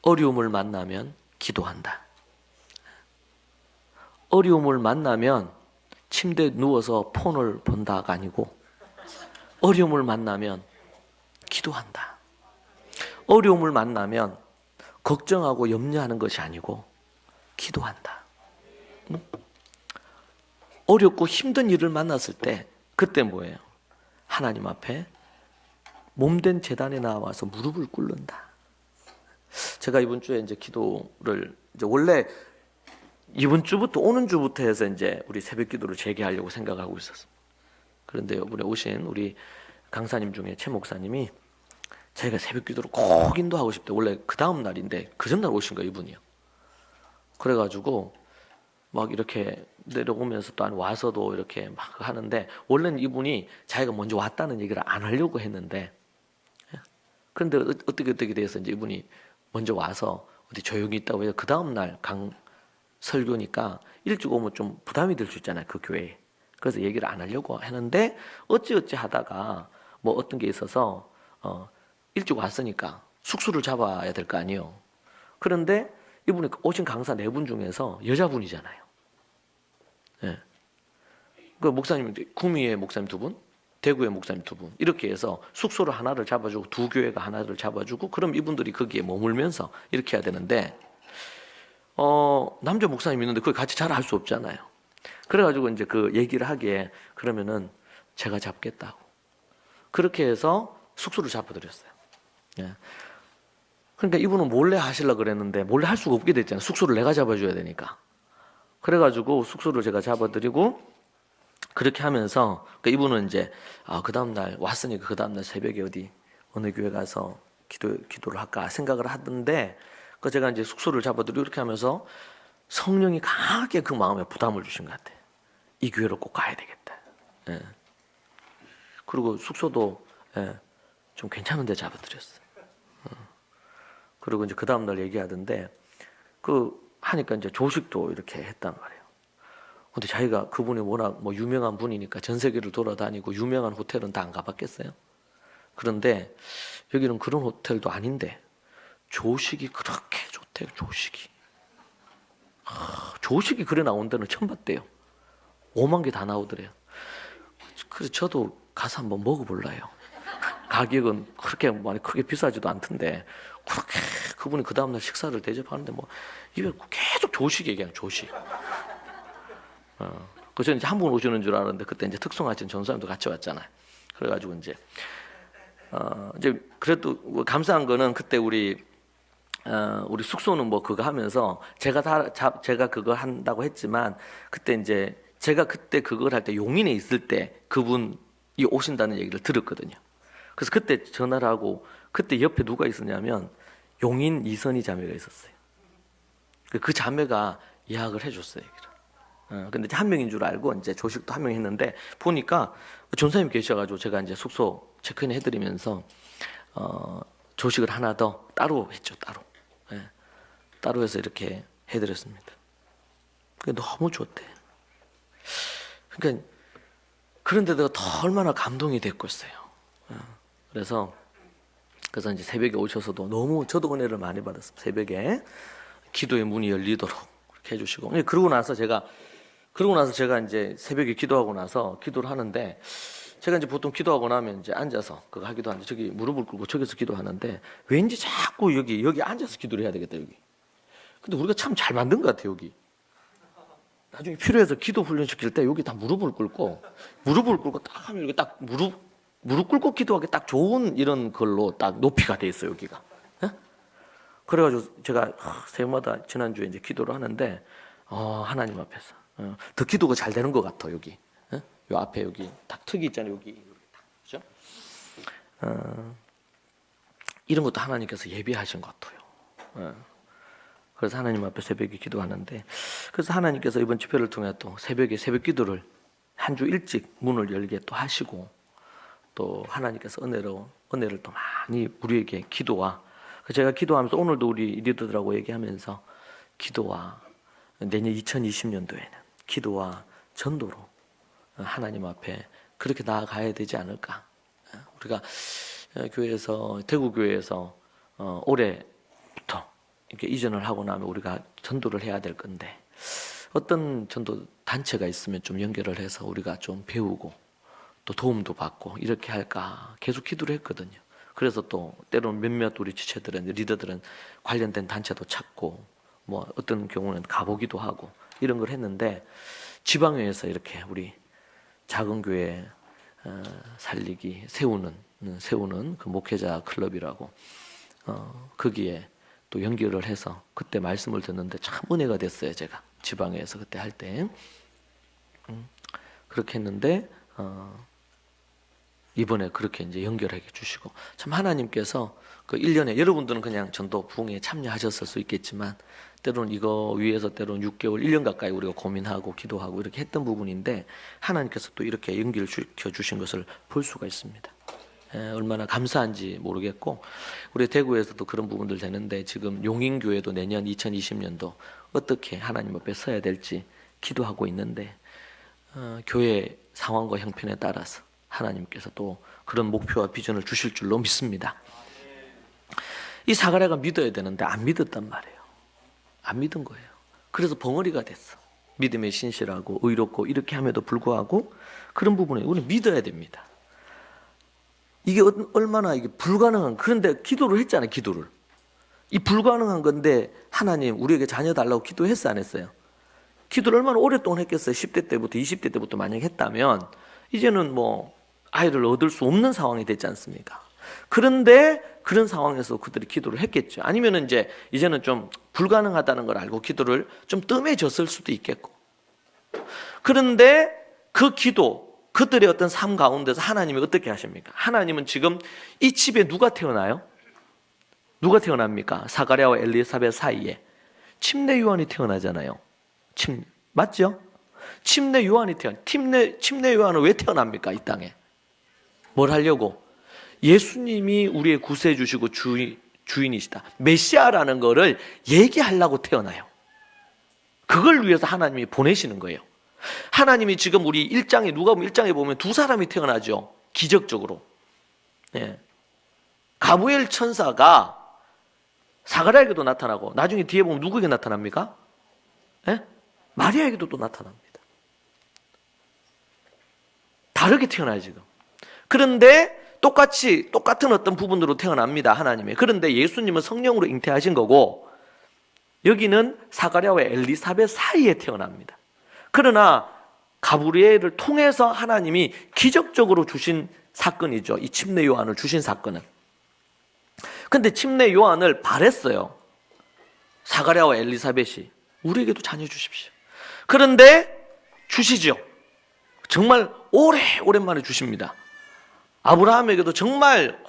어려움을 만나면 기도한다. 어려움을 만나면 침대에 누워서 폰을 본다가 아니고 어려움을 만나면 기도한다. 어려움을 만나면 걱정하고 염려하는 것이 아니고 기도한다. 어렵고 힘든 일을 만났을 때 그때 뭐예요? 하나님 앞에 몸된 제단에 나와서 무릎을 꿇는다. 제가 이번 주에 이제 기도를 이제 원래 이번 주부터 오는 주부터 해서 이제 우리 새벽 기도를 재개하려고 생각하고 있었어요. 그런데 이번에 오신 우리 강사님 중에 최 목사님이 자기가 새벽 기도를 꼭 인도하고 싶대. 원래 그 다음 날인데 그 전날 오신 거예요, 이분이요. 그래가지고 막 이렇게 내려오면서 또 와서도 이렇게 막 하는데, 원래는 이분이 자기가 먼저 왔다는 얘기를 안 하려고 했는데, 그런데 어떻게 돼서 이제 이분이 먼저 와서 어디 조용히 있다고 해서 그 다음 날 설교니까 일찍 오면 좀 부담이 될 수 있잖아요, 그 교회에. 그래서 얘기를 안 하려고 하는데 어찌 하다가 뭐 어떤 게 있어서 일찍 왔으니까 숙소를 잡아야 될 거 아니에요. 그런데 이분이 오신 강사 4분 중에서 여자분이잖아요. 예. 그 목사님, 구미의 목사님 2분, 대구의 목사님 2분, 이렇게 해서 숙소를 하나를 잡아주고 2교회가 하나를 잡아주고, 그럼 이분들이 거기에 머물면서 이렇게 해야 되는데, 남자 목사님 있는데 그걸 같이 잘 할 수 없잖아요. 그래가지고 이제 그 얘기를 하기에, 그러면은 제가 잡겠다고. 그렇게 해서 숙소를 잡아드렸어요. 예. 그러니까 이분은 몰래 하시려고 그랬는데 몰래 할 수가 없게 됐잖아요. 숙소를 내가 잡아줘야 되니까. 그래가지고 숙소를 제가 잡아드리고, 그렇게 하면서 그러니까 이분은 이제 그 다음날 왔으니까 그 다음날 새벽에 어느 교회 가서 기도를 할까 생각을 하던데, 그 제가 이제 숙소를 잡아드리고 이렇게 하면서 성령이 강하게 그 마음에 부담을 주신 것 같아요. 이 교회로 꼭 가야 되겠다. 예. 그리고 숙소도 좀 괜찮은 데 잡아드렸어요. 그리고 이제 그 다음날 얘기하던데, 하니까 이제 조식도 이렇게 했단 말이에요. 근데 자기가 그분이 워낙 뭐 유명한 분이니까 전 세계를 돌아다니고 유명한 호텔은 다 안 가봤겠어요. 그런데 여기는 그런 호텔도 아닌데 조식이 그렇게 좋대요. 조식이 그래 나온 데는 처음 봤대요. 5만 개 다 나오더래요. 그래서 저도 가서 한번 먹어볼래요. 가격은 그렇게 많이 크게 비싸지도 않던데, 그렇게 그분이 그 다음날 식사를 대접하는데 뭐 입에 계속 조식 얘기해요. 조식. 그래서 이제 한 분 오시는 줄 알았는데, 그때 이제 특송하신 전사님도 같이 왔잖아요. 그래가지고 이제 그래도 뭐 감사한 거는, 그때 우리 숙소는 뭐 그거 하면서 제가 그거 한다고 했지만, 그때 이제 제가 그때 그걸 할 때 용인에 있을 때 그분이 오신다는 얘기를 들었거든요. 그래서 그때 전화를 하고, 그때 옆에 누가 있었냐면 용인 이선희 자매가 있었어요. 그 자매가 예약을 해줬어요. 근데 한 명인 줄 알고 이제 조식도 한 명 했는데, 보니까 전사님 계셔가지고 제가 이제 숙소 체크인 해드리면서 조식을 하나 더 따로 했죠. 따로 해서 이렇게 해드렸습니다. 그게 너무 좋대. 그러니까 그런데 내가 더 얼마나 감동이 됐겠어요. 그래서 이제 새벽에 오셔서도 너무 저도 은혜를 많이 받았습니다. 새벽에 기도의 문이 열리도록 그렇게 해주시고, 그러고 나서 제가 이제 새벽에 기도하고 나서 기도를 하는데, 제가 이제 보통 기도하고 나면 이제 앉아서 그거 하기도 하는데, 저기 무릎을 꿇고 저기서 기도하는데, 왠지 자꾸 여기 앉아서 기도를 해야 되겠다, 여기. 근데 우리가 참 잘 만든 것 같아요, 여기. 나중에 필요해서 기도 훈련 시킬 때 여기 다 무릎을 꿇고 딱 하면, 이렇게 딱 무릎 꿇고 기도하기 딱 좋은 이런 걸로 딱 높이가 돼 있어요, 여기가. 그래가지고 제가 새해마다 지난주에 이제 기도를 하는데, 하나님 앞에서 더 기도가 잘 되는 것 같아. 여기 요 앞에 여기 딱 턱이 있잖아요. 여기 그죠? 이런 것도 하나님께서 예비하신 것 같아요. 그래서 하나님 앞에 새벽에 기도하는데, 그래서 하나님께서 이번 집회를 통해 또 새벽에 새벽 기도를 한 주 일찍 문을 열게 또 하시고, 또 하나님께서 은혜를 또 많이 우리에게 기도와, 제가 기도하면서 오늘도 우리 리더들하고 얘기하면서, 기도와 내년 2020년도에는 기도와 전도로 하나님 앞에 그렇게 나아가야 되지 않을까. 우리가 교회에서, 대구 교회에서 올해부터 이렇게 이전을 하고 나면 우리가 전도를 해야 될 건데, 어떤 전도 단체가 있으면 좀 연결을 해서 우리가 좀 배우고 또 도움도 받고 이렇게 할까 계속 기도를 했거든요. 그래서 또 때로는 몇몇 우리 지체들은, 리더들은 관련된 단체도 찾고, 뭐 어떤 경우는 가보기도 하고 이런 걸 했는데, 지방회에서 이렇게 우리 작은 교회 세우는 그 목회자 클럽이라고 거기에 또 연결을 해서 그때 말씀을 듣는데 참 은혜가 됐어요. 제가 지방에서 그때 할 때 그렇게 했는데 이번에 그렇게 이제 연결해 주시고 참 하나님께서 그 1년에 여러분들은 그냥 전도 부흥에 참여하셨을 수 있겠지만 때로는 이거 위해서 때로는 6개월, 1년 가까이 우리가 고민하고 기도하고 이렇게 했던 부분인데 하나님께서 또 이렇게 연결시켜 주신 것을 볼 수가 있습니다. 얼마나 감사한지 모르겠고 우리 대구에서도 그런 부분들 되는데 지금 용인교회도 내년 2020년도 어떻게 하나님 앞에 서야 될지 기도하고 있는데 교회 상황과 형편에 따라서 하나님께서 또 그런 목표와 비전을 주실 줄로 믿습니다. 이 사가랴가 믿어야 되는데 안 믿었단 말이에요. 안 믿은 거예요. 그래서 벙어리가 됐어. 믿음에 신실하고 의롭고 이렇게 함에도 불구하고 그런 부분에 우리는 믿어야 됩니다. 이게 얼마나 이게 불가능한, 그런데 기도를 했잖아요. 기도를. 이 불가능한 건데 하나님 우리에게 자녀 달라고 기도했어 안 했어요? 기도를 얼마나 오랫동안 했겠어요. 10대 때부터 20대 때부터 만약 했다면 이제는 뭐 아이를 얻을 수 없는 상황이 됐지 않습니까? 그런데 그런 상황에서 그들이 기도를 했겠죠. 아니면은 이제는 좀 불가능하다는 걸 알고 기도를 좀 뜸해졌을 수도 있겠고. 그런데 그 기도, 그들의 어떤 삶 가운데서 하나님이 어떻게 하십니까? 하나님은 지금 이 집에 누가 태어나요? 누가 태어납니까? 사가랴와 엘리사벳 사이에 침례 요한이 태어나잖아요. 맞죠? 침례 요한이 침례 요한은 왜 태어납니까? 이 땅에 뭘 하려고? 예수님이 우리의 구세주시고 주인이시다, 메시아라는 거를 얘기하려고 태어나요. 그걸 위해서 하나님이 보내시는 거예요. 하나님이 지금 우리 1장에 누가복음 1장에 보면 두 사람이 태어나죠. 기적적으로. 가브리엘 천사가 사가랴에게도 나타나고 나중에 뒤에 보면 누구에게 나타납니까? 마리아에게도 또 나타납니다. 다르게 태어나요 지금. 그런데 똑같은 어떤 부분으로 태어납니다. 하나님이. 그런데 예수님은 성령으로 잉태하신 거고 여기는 사가랴와 엘리사벳 사이에 태어납니다. 그러나 가브리엘을 통해서 하나님이 기적적으로 주신 사건이죠. 이 침례 요한을 주신 사건은. 근데 침례 요한을 바랬어요. 사가랴와 엘리사벳이 우리에게도 자녀 주십시오. 그런데 주시죠. 정말 오랜만에 주십니다. 아브라함에게도 정말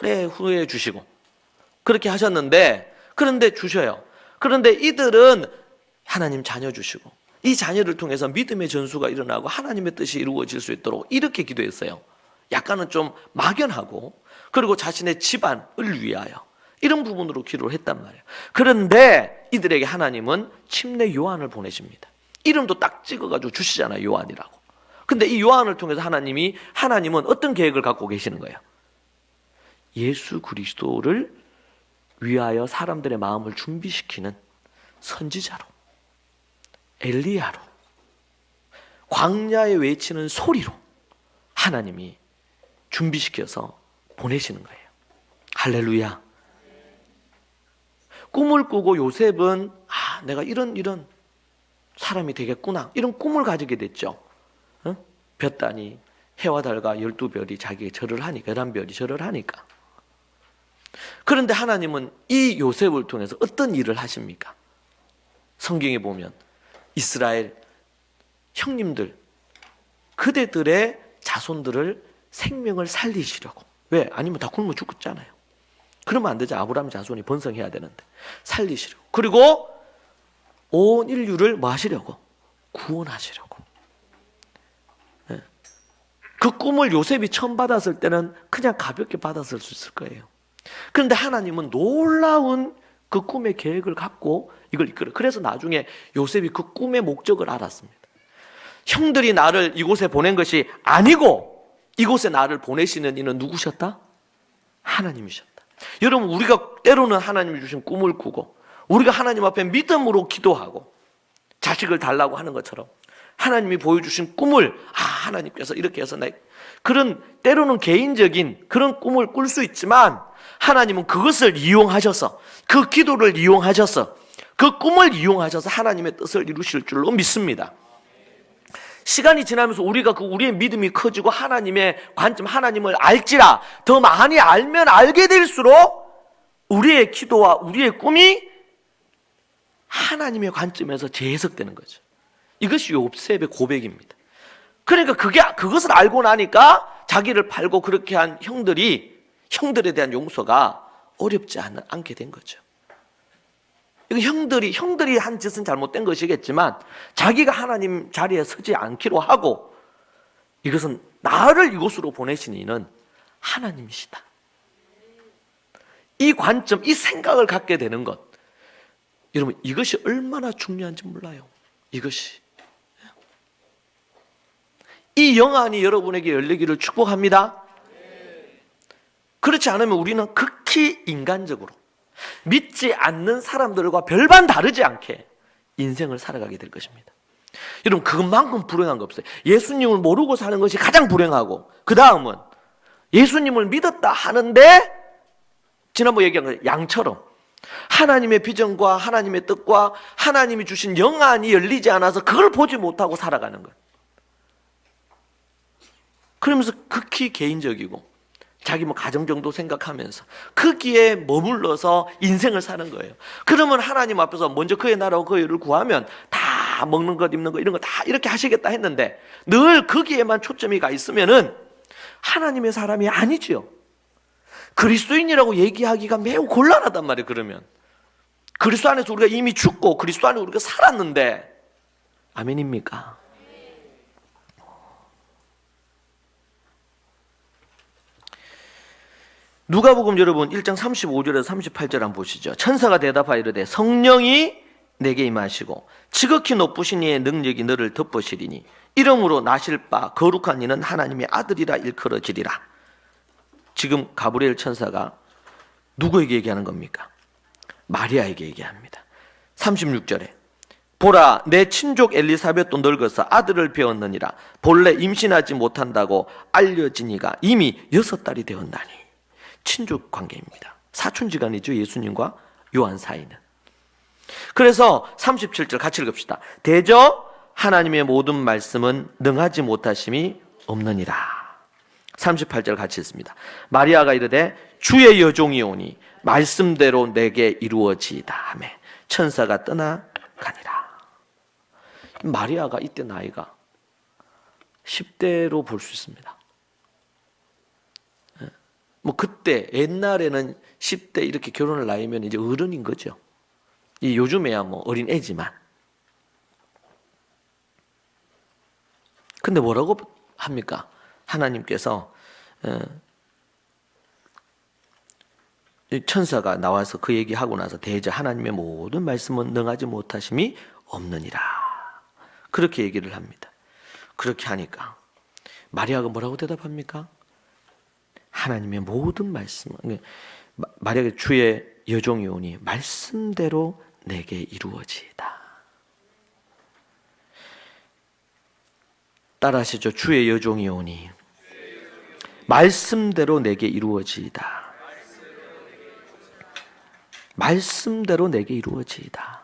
오래 후에 주시고 그렇게 하셨는데 그런데 주셔요. 그런데 이들은 하나님 자녀 주시고 이 자녀를 통해서 믿음의 전수가 일어나고 하나님의 뜻이 이루어질 수 있도록 이렇게 기도했어요. 약간은 좀 막연하고 그리고 자신의 집안을 위하여 이런 부분으로 기도를 했단 말이에요. 그런데 이들에게 하나님은 침례 요한을 보내십니다. 이름도 딱 찍어가지고 주시잖아요. 요한이라고. 근데 이 요한을 통해서 하나님은 어떤 계획을 갖고 계시는 거예요? 예수 그리스도를 위하여 사람들의 마음을 준비시키는 선지자로, 엘리야로, 광야에 외치는 소리로 하나님이 준비시켜서 보내시는 거예요. 할렐루야. 꿈을 꾸고 요셉은 내가 이런 사람이 되겠구나 이런 꿈을 가지게 됐죠. 별 단위 해와 달과 12별이 자기에게 절을 하니까 11별이 절을 하니까. 그런데 하나님은 이 요셉을 통해서 어떤 일을 하십니까? 성경에 보면 이스라엘 형님들 그대들의 자손들을 생명을 살리시려고. 왜? 아니면 다 굶어 죽었잖아요. 그러면 안 되죠. 아브라함 자손이 번성해야 되는데 살리시려고. 그리고 온 인류를 뭐 하시려고? 구원하시려고. 그 꿈을 요셉이 처음 받았을 때는 그냥 가볍게 받았을 수 있을 거예요. 그런데 하나님은 놀라운 그 꿈의 계획을 갖고 이걸 이끌어. 그래서 나중에 요셉이 그 꿈의 목적을 알았습니다. 형들이 나를 이곳에 보낸 것이 아니고 이곳에 나를 보내시는 이는 누구셨다? 하나님이셨다. 여러분 우리가 때로는 하나님이 주신 꿈을 꾸고 우리가 하나님 앞에 믿음으로 기도하고 자식을 달라고 하는 것처럼 하나님이 보여주신 꿈을 하나님께서 이렇게 해서 그런 때로는 개인적인 그런 꿈을 꿀 수 있지만 하나님은 그것을 이용하셔서 그 기도를 이용하셔서 그 꿈을 이용하셔서 하나님의 뜻을 이루실 줄로 믿습니다. 시간이 지나면서 우리가 우리의 믿음이 커지고 하나님의 관점, 하나님을 알지라, 더 많이 알면 알게 될수록 우리의 기도와 우리의 꿈이 하나님의 관점에서 재해석되는 거죠. 이것이 욥셉의 고백입니다. 그러니까 그것을 알고 나니까 자기를 팔고 그렇게 한 형들에 대한 용서가 어렵지 않게 된 거죠. 이거 형들이 한 짓은 잘못된 것이겠지만 자기가 하나님 자리에 서지 않기로 하고, 이것은 나를 이곳으로 보내신 이는 하나님이시다. 이 관점, 이 생각을 갖게 되는 것, 여러분, 이것이 얼마나 중요한지 몰라요. 이것이. 이 영안이 여러분에게 열리기를 축복합니다. 그렇지 않으면 우리는 극히 인간적으로 믿지 않는 사람들과 별반 다르지 않게 인생을 살아가게 될 것입니다. 여러분, 그것만큼 불행한 거 없어요. 예수님을 모르고 사는 것이 가장 불행하고, 그 다음은 예수님을 믿었다 하는데 지난번에 얘기한 거 양처럼 하나님의 비전과 하나님의 뜻과 하나님이 주신 영안이 열리지 않아서 그걸 보지 못하고 살아가는 것. 그러면서 극히 개인적이고 자기 가정 정도 생각하면서 거기에 머물러서 인생을 사는 거예요. 그러면 하나님 앞에서 먼저 그의 나라와 그의 의를 구하면 다 먹는 것, 입는 것, 이런 거 다 이렇게 하시겠다 했는데 늘 거기에만 초점이 가 있으면은 하나님의 사람이 아니지요. 그리스도인이라고 얘기하기가 매우 곤란하단 말이에요. 그러면 그리스도 안에서 우리가 이미 죽고 그리스도 안에 우리가 살았는데, 아멘입니까? 누가복음 여러분 1장 35절에서 38절 한번 보시죠. 천사가 대답하여 이르되 성령이 내게 임하시고 지극히 높으신 이의 능력이 너를 덮으시리니 이름으로 나실 바 거룩한 이는 하나님의 아들이라 일컬어지리라. 지금 가브리엘 천사가 누구에게 얘기하는 겁니까? 마리아에게 얘기합니다. 36절에 보라, 내 친족 엘리사벳도 늙어서 아들을 배웠느니라. 본래 임신하지 못한다고 알려지니가 이미 6달이 되었나니. 친족 관계입니다. 사촌지간이죠. 예수님과 요한 사이는. 그래서 37절 같이 읽읍시다. 대저 하나님의 모든 말씀은 능하지 못하심이 없느니라. 38절 같이 읽습니다. 마리아가 이르되 주의 여종이 오니 말씀대로 내게 이루어지이다 하매 천사가 떠나가니라. 마리아가 이때 나이가 10대로 볼 수 있습니다. 뭐 그때 옛날에는 10대 이렇게 결혼을 나이면 이제 어른인 거죠. 이 요즘에야 뭐 어린 애지만. 근데 뭐라고 합니까? 하나님께서 천사가 나와서 그 얘기하고 나서 대저 하나님의 모든 말씀은 능하지 못하심이 없느니라. 그렇게 얘기를 합니다. 그렇게 하니까 마리아가 뭐라고 대답합니까? 하나님의 모든 말씀, 마리아가 주의 여종이 오니 말씀대로 내게 이루어지이다. 따라하시죠. 주의 여종이 오니 말씀대로 내게 이루어지이다. 말씀대로 내게 이루어지이다.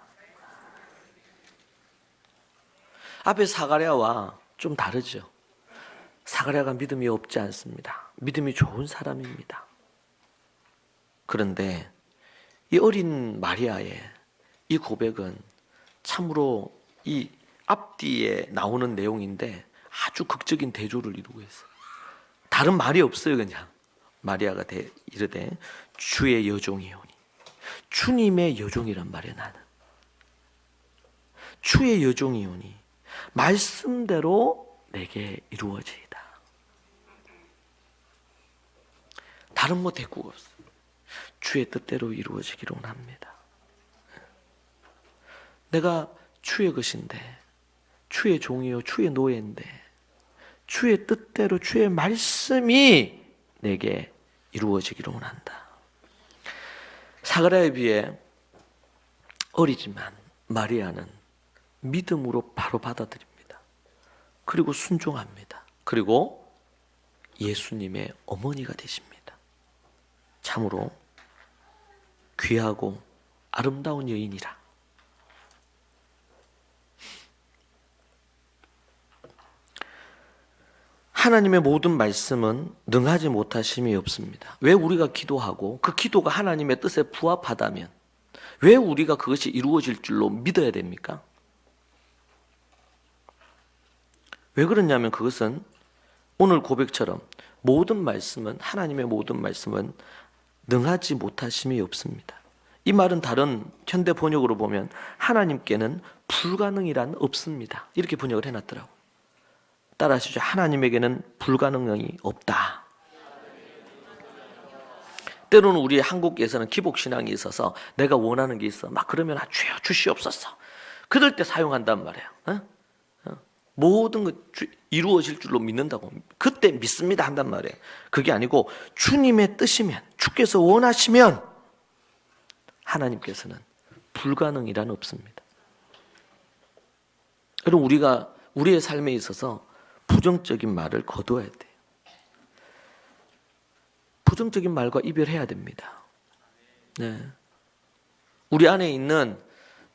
앞에 사가랴와 좀 다르죠. 사가랴가 믿음이 없지 않습니다. 믿음이 좋은 사람입니다. 그런데 이 어린 마리아의 이 고백은 참으로 이 앞뒤에 나오는 내용인데 아주 극적인 대조를 이루고 있어요. 다른 말이 없어요. 그냥 마리아가 이르되 주의 여종이 오니, 주님의 여종이란 말이에요. 나는 주의 여종이 오니 말씀대로 내게 이루어지이다. 다른 뭐 대꾸가 없어요. 주의 뜻대로 이루어지기로 합니다. 내가 주의 것인데, 주의 종이요 주의 노예인데 주의 뜻대로 주의 말씀이 내게 이루어지기로 한다. 사가랴에 비해 어리지만 마리아는 믿음으로 바로 받아들입니다. 그리고 순종합니다. 그리고 예수님의 어머니가 되십니다. 참으로 귀하고 아름다운 여인이라. 하나님의 모든 말씀은 능하지 못하심이 없습니다. 왜 우리가 기도하고 그 기도가 하나님의 뜻에 부합하다면 왜 우리가 그것이 이루어질 줄로 믿어야 됩니까? 왜 그러냐면 그것은 오늘 고백처럼 모든 말씀은 하나님의 모든 말씀은 능하지 못하심이 없습니다. 이 말은 다른 현대 번역으로 보면 하나님께는 불가능이란 없습니다. 이렇게 번역을 해놨더라고요. 따라하시죠. 하나님에게는 불가능이 없다. 때로는 우리 한국에서는 기복신앙이 있어서 내가 원하는 게 있어. 막 그러면 주여 주시옵소서. 그럴 때 사용한단 말이에요. 모든 것 이루어질 줄로 믿는다고. 그때 믿습니다 한단 말이에요. 그게 아니고 주님의 뜻이면, 주께서 원하시면 하나님께서는 불가능이란 없습니다. 여러분, 우리가 우리의 삶에 있어서 부정적인 말을 거둬야 돼요. 부정적인 말과 이별해야 됩니다. 네. 우리 안에 있는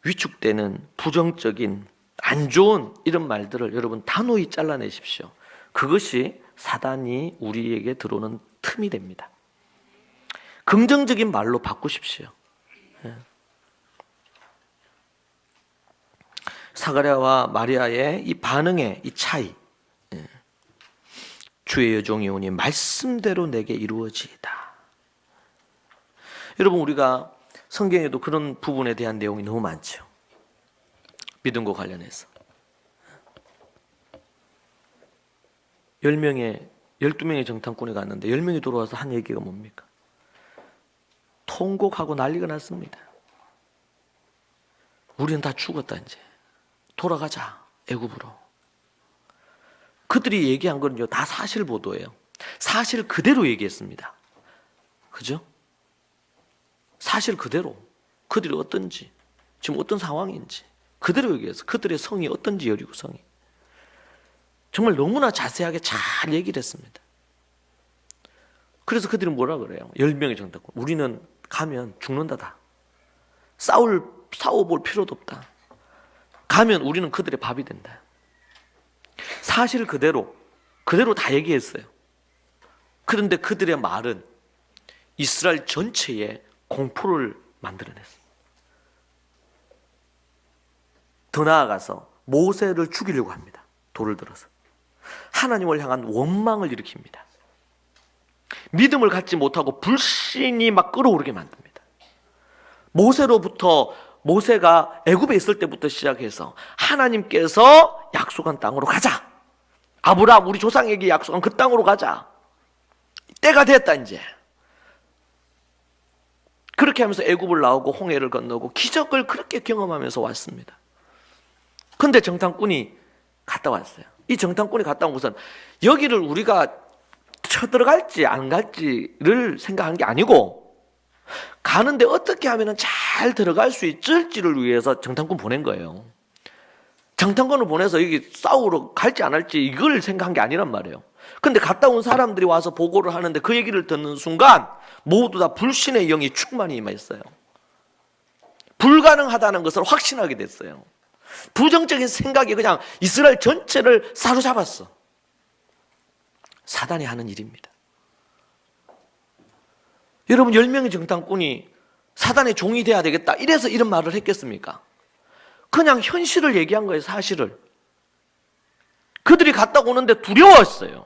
위축되는 부정적인 안 좋은 이런 말들을 여러분 단호히 잘라내십시오. 그것이 사단이 우리에게 들어오는 틈이 됩니다. 긍정적인 말로 바꾸십시오. 네. 사가랴와 마리아의 이 반응의 이 차이. 주의 여종이 오니 말씀대로 내게 이루어지이다. 여러분, 우리가 성경에도 그런 부분에 대한 내용이 너무 많죠. 믿음과 관련해서 12명의 정탐꾼이 갔는데 10명이 돌아와서 한 얘기가 뭡니까? 통곡하고 난리가 났습니다. 우리는 다 죽었다. 이제 돌아가자 애굽으로. 그들이 얘기한 거는요 다 사실 보도예요. 사실 그대로 얘기했습니다. 그죠? 사실 그대로 그들이 어떤지, 지금 어떤 상황인지 그대로 얘기해서 그들의 성이 어떤지, 여리고 성이 정말 너무나 자세하게 잘 얘기를 했습니다. 그래서 그들은 뭐라 그래요? 10명의 정탐꾼, 우리는 가면 죽는다다. 싸워볼 필요도 없다. 가면 우리는 그들의 밥이 된다. 사실 그대로 다 얘기했어요. 그런데 그들의 말은 이스라엘 전체에 공포를 만들어냈습니다. 더 나아가서 모세를 죽이려고 합니다. 돌을 들어서 하나님을 향한 원망을 일으킵니다. 믿음을 갖지 못하고 불신이 막 끌어오르게 만듭니다. 모세가 애굽에 있을 때부터 시작해서 하나님께서 약속한 땅으로 가자. 아브라함 우리 조상에게 약속한 그 땅으로 가자. 때가 됐다 이제. 그렇게 하면서 애굽을 나오고 홍해를 건너고 기적을 그렇게 경험하면서 왔습니다. 그런데 정탐꾼이 갔다 왔어요. 이 정탐꾼이 갔다 온 것은 여기를 우리가 쳐들어갈지 안 갈지를 생각한 게 아니고 가는데 어떻게 하면 잘 들어갈 수 있을지를 위해서 정탐꾼 보낸 거예요. 정탐꾼을 보내서 여기 싸우러 갈지 안 할지 이걸 생각한 게 아니란 말이에요. 근데 갔다 온 사람들이 와서 보고를 하는데 그 얘기를 듣는 순간 모두 다 불신의 영이 충만히 임했어요. 불가능하다는 것을 확신하게 됐어요. 부정적인 생각이 그냥 이스라엘 전체를 사로잡았어. 사단이 하는 일입니다. 여러분, 10명의 정탐꾼이 사단의 종이 돼야 되겠다 이래서 이런 말을 했겠습니까? 그냥 현실을 얘기한 거예요. 사실을. 그들이 갔다 오는데 두려웠어요.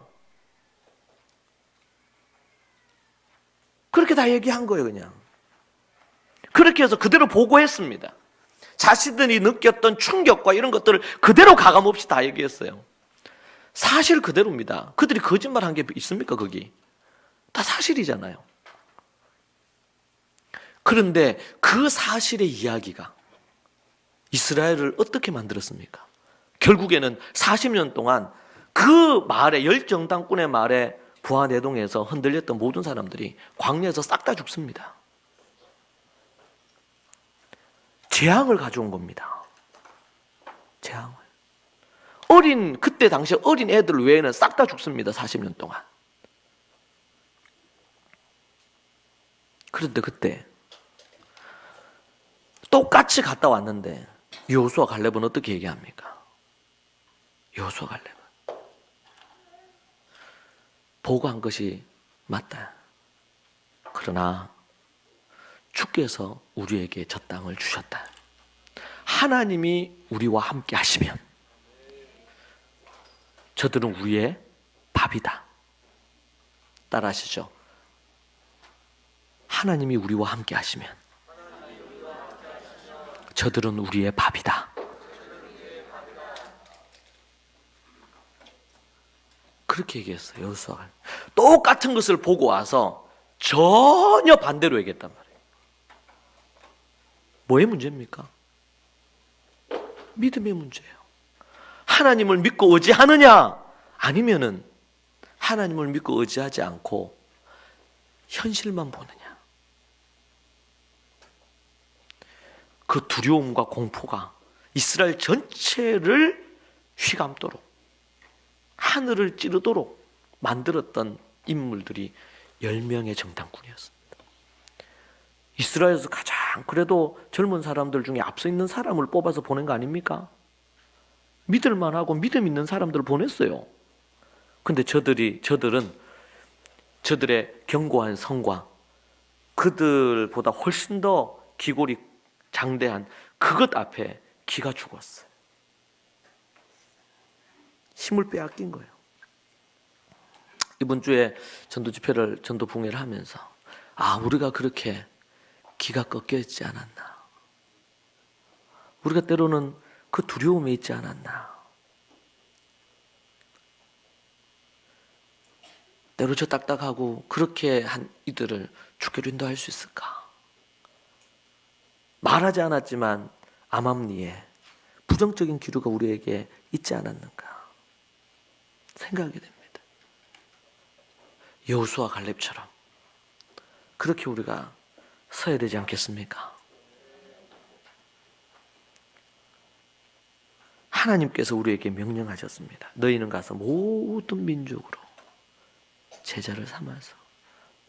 그렇게 다 얘기한 거예요. 그냥 그렇게 해서 그대로 보고했습니다. 자신들이 느꼈던 충격과 이런 것들을 그대로 가감없이 다 얘기했어요. 사실 그대로입니다. 그들이 거짓말한 게 있습니까? 거기 다 사실이잖아요. 그런데 그 사실의 이야기가 이스라엘을 어떻게 만들었습니까? 결국에는 40년 동안 그 말에, 열정당꾼의 말에 부하내동에서 흔들렸던 모든 사람들이 광야에서 싹 다 죽습니다. 재앙을 가져온 겁니다. 재앙을. 그때 당시에 어린 애들 외에는 싹 다 죽습니다. 40년 동안. 그런데 그때 똑같이 갔다 왔는데 여호수아 갈렙은 어떻게 얘기합니까? 여호수아 갈렙은 보고한 것이 맞다. 그러나 주께서 우리에게 저 땅을 주셨다. 하나님이 우리와 함께 하시면 저들은 우리의 밥이다. 따라하시죠. 하나님이 우리와 함께 하시면 저들은 우리의 밥이다. 그렇게 얘기했어요. 여호수아가 똑같은 것을 보고 와서 전혀 반대로 얘기했단 말이에요. 뭐의 문제입니까? 믿음의 문제예요. 하나님을 믿고 의지하느냐? 아니면은 하나님을 믿고 의지하지 않고 현실만 보느냐? 그 두려움과 공포가 이스라엘 전체를 휘감도록 하늘을 찌르도록 만들었던 인물들이 10명의 정탐꾼이었습니다. 이스라엘에서 가장 그래도 젊은 사람들 중에 앞서 있는 사람을 뽑아서 보낸 거 아닙니까? 믿을만하고 믿음 있는 사람들을 보냈어요. 근데 저들의 견고한 성과, 그들보다 훨씬 더 기골이 장대한 그것 앞에 기가 죽었어요. 힘을 빼앗긴 거예요. 이번 주에 전도 집회를, 전도 붕회를 하면서 우리가 그렇게 기가 꺾여 있지 않았나. 우리가 때로는 그 두려움에 있지 않았나. 때로 저 딱딱하고 그렇게 한 이들을 주께로 인도할 수 있을까? 말하지 않았지만 암암리에 부정적인 기류가 우리에게 있지 않았는가 생각하게 됩니다. 여호수아 갈렙처럼 그렇게 우리가 서야 되지 않겠습니까? 하나님께서 우리에게 명령하셨습니다. 너희는 가서 모든 민족으로 제자를 삼아서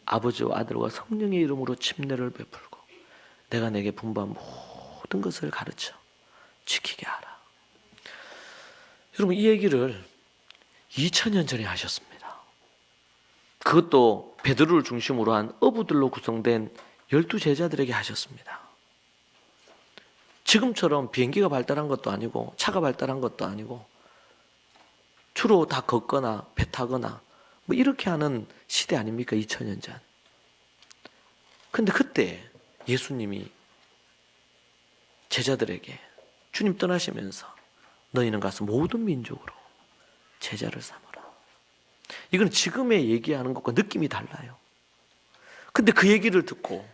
아버지와 아들과 성령의 이름으로 침례를 베풀고 내가 내게 분부한 모든 것을 가르쳐 지키게 하라. 여러분, 이 얘기를 2000년 전에 하셨습니다. 그것도 베드로를 중심으로 한 어부들로 구성된 12제자들에게 하셨습니다. 지금처럼 비행기가 발달한 것도 아니고 차가 발달한 것도 아니고 주로 다 걷거나 배 타거나 뭐 이렇게 하는 시대 아닙니까? 2000년 전. 근데 그때 예수님이 제자들에게 주님 떠나시면서 너희는 가서 모든 민족으로 제자를 삼으라. 이건 지금의 얘기하는 것과 느낌이 달라요. 근데 그 얘기를 듣고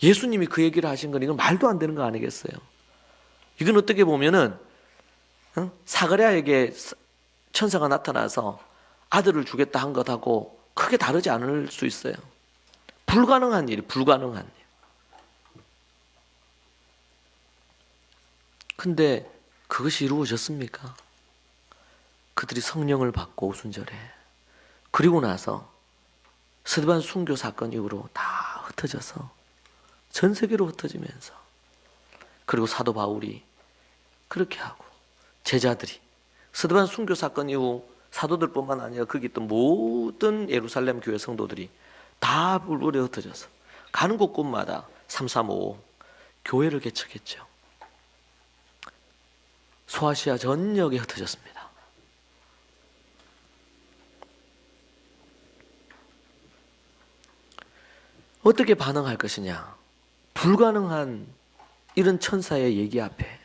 예수님이 그 얘기를 하신 건 이건 말도 안 되는 거 아니겠어요? 이건 어떻게 보면은 사가랴에게 천사가 나타나서 아들을 주겠다 한 것하고 크게 다르지 않을 수 있어요. 불가능한 일. 근데 그것이 이루어졌습니까? 그들이 성령을 받고 오순절에 그리고 나서 스데반 순교 사건 이후로 다 흩어져서 전 세계로 흩어지면서 그리고 사도 바울이 그렇게 하고 제자들이 스데반 순교 사건 이후 사도들뿐만 아니라 거기 있던 모든 예루살렘 교회 성도들이 다 불불에 흩어져서 가는 곳곳마다 335 교회를 개척했죠. 소아시아 전역에 흩어졌습니다. 어떻게 반응할 것이냐? 불가능한 이런 천사의 얘기 앞에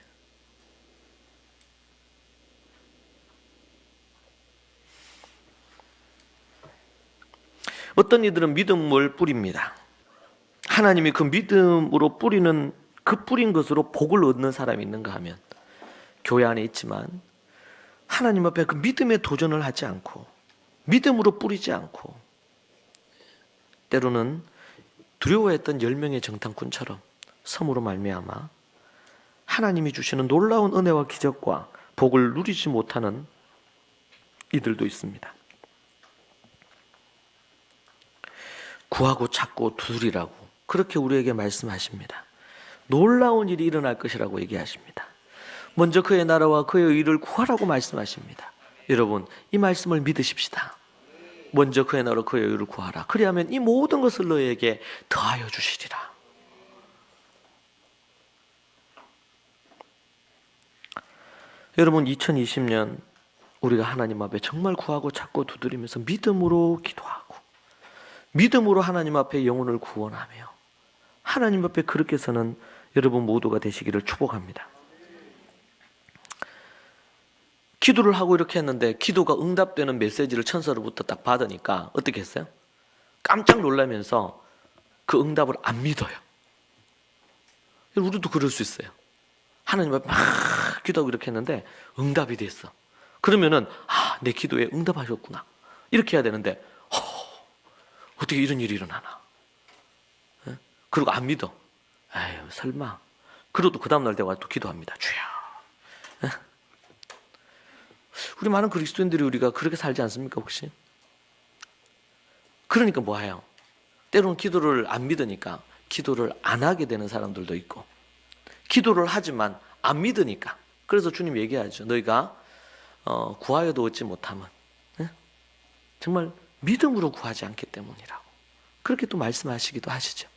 어떤 이들은 믿음을 뿌립니다. 하나님이 그 믿음으로 뿌리는 그 뿌린 것으로 복을 얻는 사람이 있는가 하면 교회 안에 있지만 하나님 앞에 그 믿음의 도전을 하지 않고 믿음으로 뿌리지 않고 때로는 두려워했던 10명의 정탐꾼처럼 섬으로 말미암아 하나님이 주시는 놀라운 은혜와 기적과 복을 누리지 못하는 이들도 있습니다. 구하고 찾고 두드리라고 그렇게 우리에게 말씀하십니다. 놀라운 일이 일어날 것이라고 얘기하십니다. 먼저 그의 나라와 그의 의를 구하라고 말씀하십니다. 여러분, 이 말씀을 믿으십시다. 먼저 그의 나라로 그의 의를 구하라. 그리하면 이 모든 것을 너에게 더하여 주시리라. 여러분, 2020년 우리가 하나님 앞에 정말 구하고 찾고 두드리면서 믿음으로 기도하고 믿음으로 하나님 앞에 영혼을 구원하며 하나님 앞에 그렇게 서는 여러분 모두가 되시기를 축복합니다. 기도를 하고 이렇게 했는데 기도가 응답되는 메시지를 천사로부터 딱 받으니까 어떻게 했어요? 깜짝 놀라면서 그 응답을 안 믿어요. 우리도 그럴 수 있어요. 하나님 앞에 막 기도하고 이렇게 했는데 응답이 됐어. 그러면은 내 기도에 응답하셨구나. 이렇게 해야 되는데 어떻게 이런 일이 일어나나? 그리고 안 믿어. 에휴, 설마. 그러도 그 다음날 되고 또 기도합니다. 주여. 우리 많은 그리스도인들이 우리가 그렇게 살지 않습니까 혹시? 그러니까 뭐예요? 때로는 기도를 안 믿으니까 기도를 안 하게 되는 사람들도 있고 기도를 하지만 안 믿으니까 그래서 주님 얘기하죠. 너희가 구하여도 얻지 못하면 정말 믿음으로 구하지 않기 때문이라고 그렇게 또 말씀하시기도 하시죠.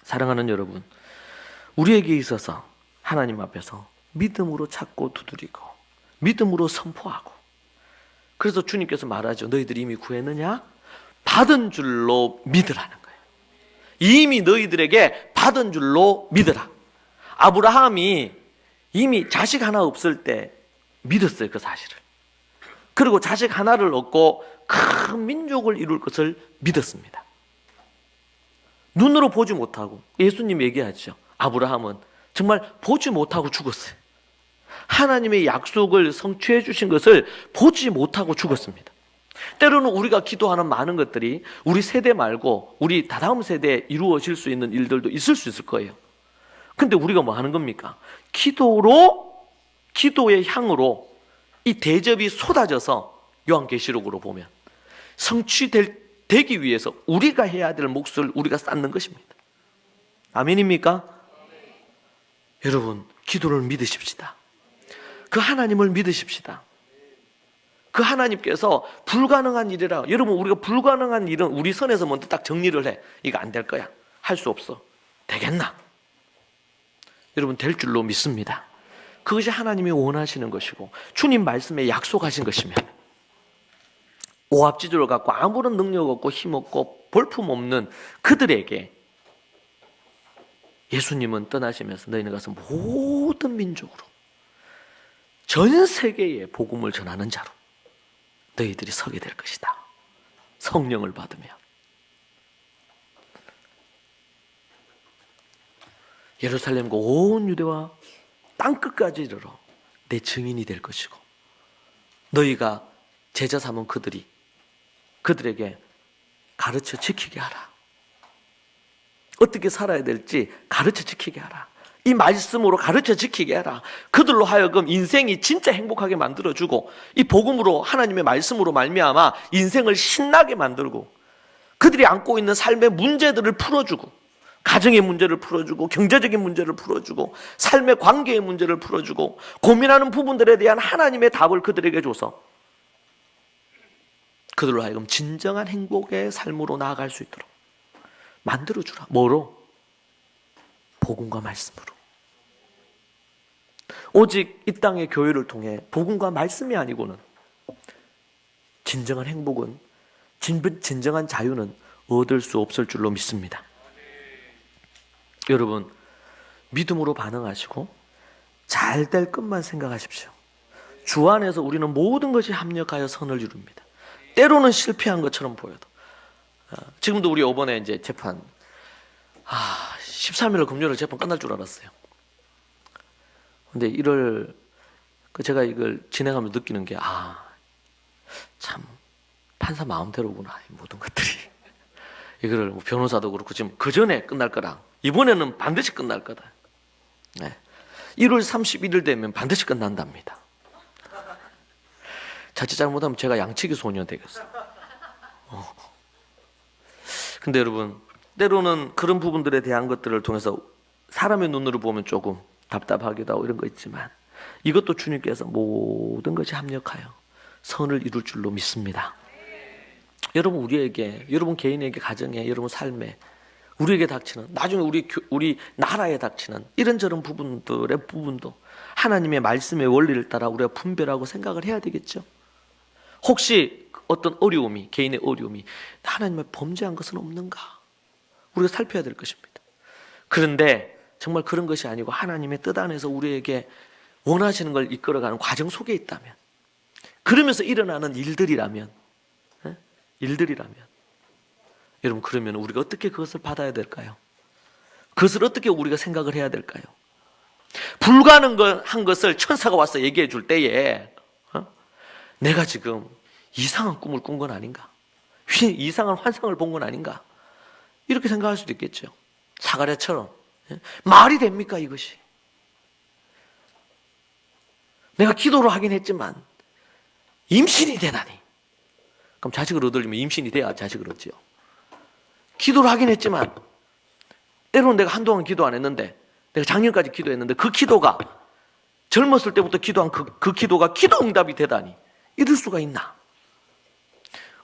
사랑하는 여러분, 우리에게 있어서 하나님 앞에서 믿음으로 찾고 두드리고 믿음으로 선포하고 그래서 주님께서 말하죠. 너희들이 이미 구했느냐? 받은 줄로 믿으라는 거예요. 이미 너희들에게 받은 줄로 믿으라. 아브라함이 이미 자식 하나 없을 때 믿었어요. 그 사실을. 그리고 자식 하나를 얻고 큰 민족을 이룰 것을 믿었습니다. 눈으로 보지 못하고 예수님 얘기하죠. 아브라함은 정말 보지 못하고 죽었어요. 하나님의 약속을 성취해 주신 것을 보지 못하고 죽었습니다. 때로는 우리가 기도하는 많은 것들이 우리 세대 말고 우리 다다음 세대에 이루어질 수 있는 일들도 있을 수 있을 거예요. 근데 우리가 뭐 하는 겁니까? 기도의 향으로 이 대접이 쏟아져서 요한계시록으로 보면 성취되기 위해서 우리가 해야 될 몫을 우리가 쌓는 것입니다. 아멘입니까? 여러분, 기도를 믿으십시다. 그 하나님을 믿으십시다. 그 하나님께서 불가능한 일이라 여러분 우리가 불가능한 일은 우리 선에서 먼저 딱 정리를 해. 이거 안 될 거야. 할 수 없어. 되겠나? 여러분 될 줄로 믿습니다. 그것이 하나님이 원하시는 것이고 주님 말씀에 약속하신 것이면 오합지졸을 갖고 아무런 능력 없고 힘 없고 볼품 없는 그들에게 예수님은 떠나시면서 너희는 가서 모든 민족으로 전 세계에 복음을 전하는 자로 너희들이 서게 될 것이다. 성령을 받으면 예루살렘과 온 유대와 땅끝까지 이르러 내 증인이 될 것이고 너희가 제자 삼은 그들에게 가르쳐 지키게 하라. 어떻게 살아야 될지 가르쳐 지키게 하라. 이 말씀으로 가르쳐 지키게 하라. 그들로 하여금 인생이 진짜 행복하게 만들어주고 이 복음으로 하나님의 말씀으로 말미암아 인생을 신나게 만들고 그들이 안고 있는 삶의 문제들을 풀어주고 가정의 문제를 풀어주고 경제적인 문제를 풀어주고 삶의 관계의 문제를 풀어주고 고민하는 부분들에 대한 하나님의 답을 그들에게 줘서 그들로 하여금 진정한 행복의 삶으로 나아갈 수 있도록 만들어주라. 뭐로? 복음과 말씀으로. 오직 이 땅의 교회를 통해 복음과 말씀이 아니고는 진정한 행복은 진정한 자유는 얻을 수 없을 줄로 믿습니다. 여러분 믿음으로 반응하시고 잘 될 것만 생각하십시오. 주 안에서 우리는 모든 것이 합력하여 선을 이룹니다. 때로는 실패한 것처럼 보여도 지금도 우리 이번에 이제 재판 13일 금요일 재판 끝날 줄 알았어요. 근데 제가 이걸 진행하면서 느끼는 게 참 판사 마음대로구나 모든 것들이. 이거를 변호사도 그렇고 지금 그 전에 끝날 거랑 이번에는 반드시 끝날 거다. 1월 31일 되면 반드시 끝난답니다. 자칫 잘못하면 제가 양치기 소년 되겠어요. 근데 여러분 때로는 그런 부분들에 대한 것들을 통해서 사람의 눈으로 보면 조금 답답하기도 하고 이런 거 있지만 이것도 주님께서 모든 것이 합력하여 선을 이룰 줄로 믿습니다. 여러분 우리에게, 여러분 개인에게, 가정에, 여러분 삶에, 우리에게 닥치는, 나중에 우리 나라에 닥치는 이런저런 부분도 하나님의 말씀의 원리를 따라 우리가 분별하고 생각을 해야 되겠죠. 혹시 어떤 어려움이, 개인의 어려움이 하나님을 범죄한 것은 없는가, 우리가 살펴야 될 것입니다. 그런데 정말 그런 것이 아니고 하나님의 뜻 안에서 우리에게 원하시는 걸 이끌어가는 과정 속에 있다면, 그러면서 일어나는 일들이라면, 여러분 그러면 우리가 어떻게 그것을 받아야 될까요? 그것을 어떻게 우리가 생각을 해야 될까요? 불가능한 것을 천사가 와서 얘기해 줄 때에 내가 지금 이상한 꿈을 꾼 건 아닌가? 이상한 환상을 본 건 아닌가? 이렇게 생각할 수도 있겠죠. 사가랴처럼. 말이 됩니까 이것이? 내가 기도를 하긴 했지만 임신이 되다니. 그럼 자식을 얻으려면 임신이 돼야 자식을 얻지요. 기도를 하긴 했지만 때로는 내가 한동안 기도 안 했는데, 내가 작년까지 기도했는데 그 기도가, 젊었을 때부터 기도한 그 기도가 기도 응답이 되다니. 이럴 수가 있나?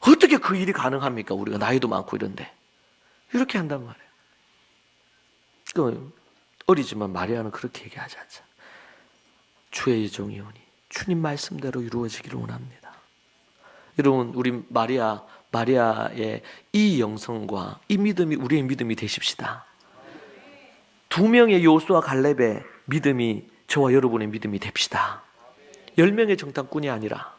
어떻게 그 일이 가능합니까? 우리가 나이도 많고 이런데 이렇게 한단 말이에요. 어리지만 마리아는 그렇게 얘기하지 않죠. 주의 종이오니 주님 말씀대로 이루어지기를 원합니다. 여러분 우리 마리아의 이 영성과 이 믿음이 우리의 믿음이 되십시다. 2명의 요수와 갈렙의 믿음이 저와 여러분의 믿음이 됩시다. 10명의 정탐꾼이 아니라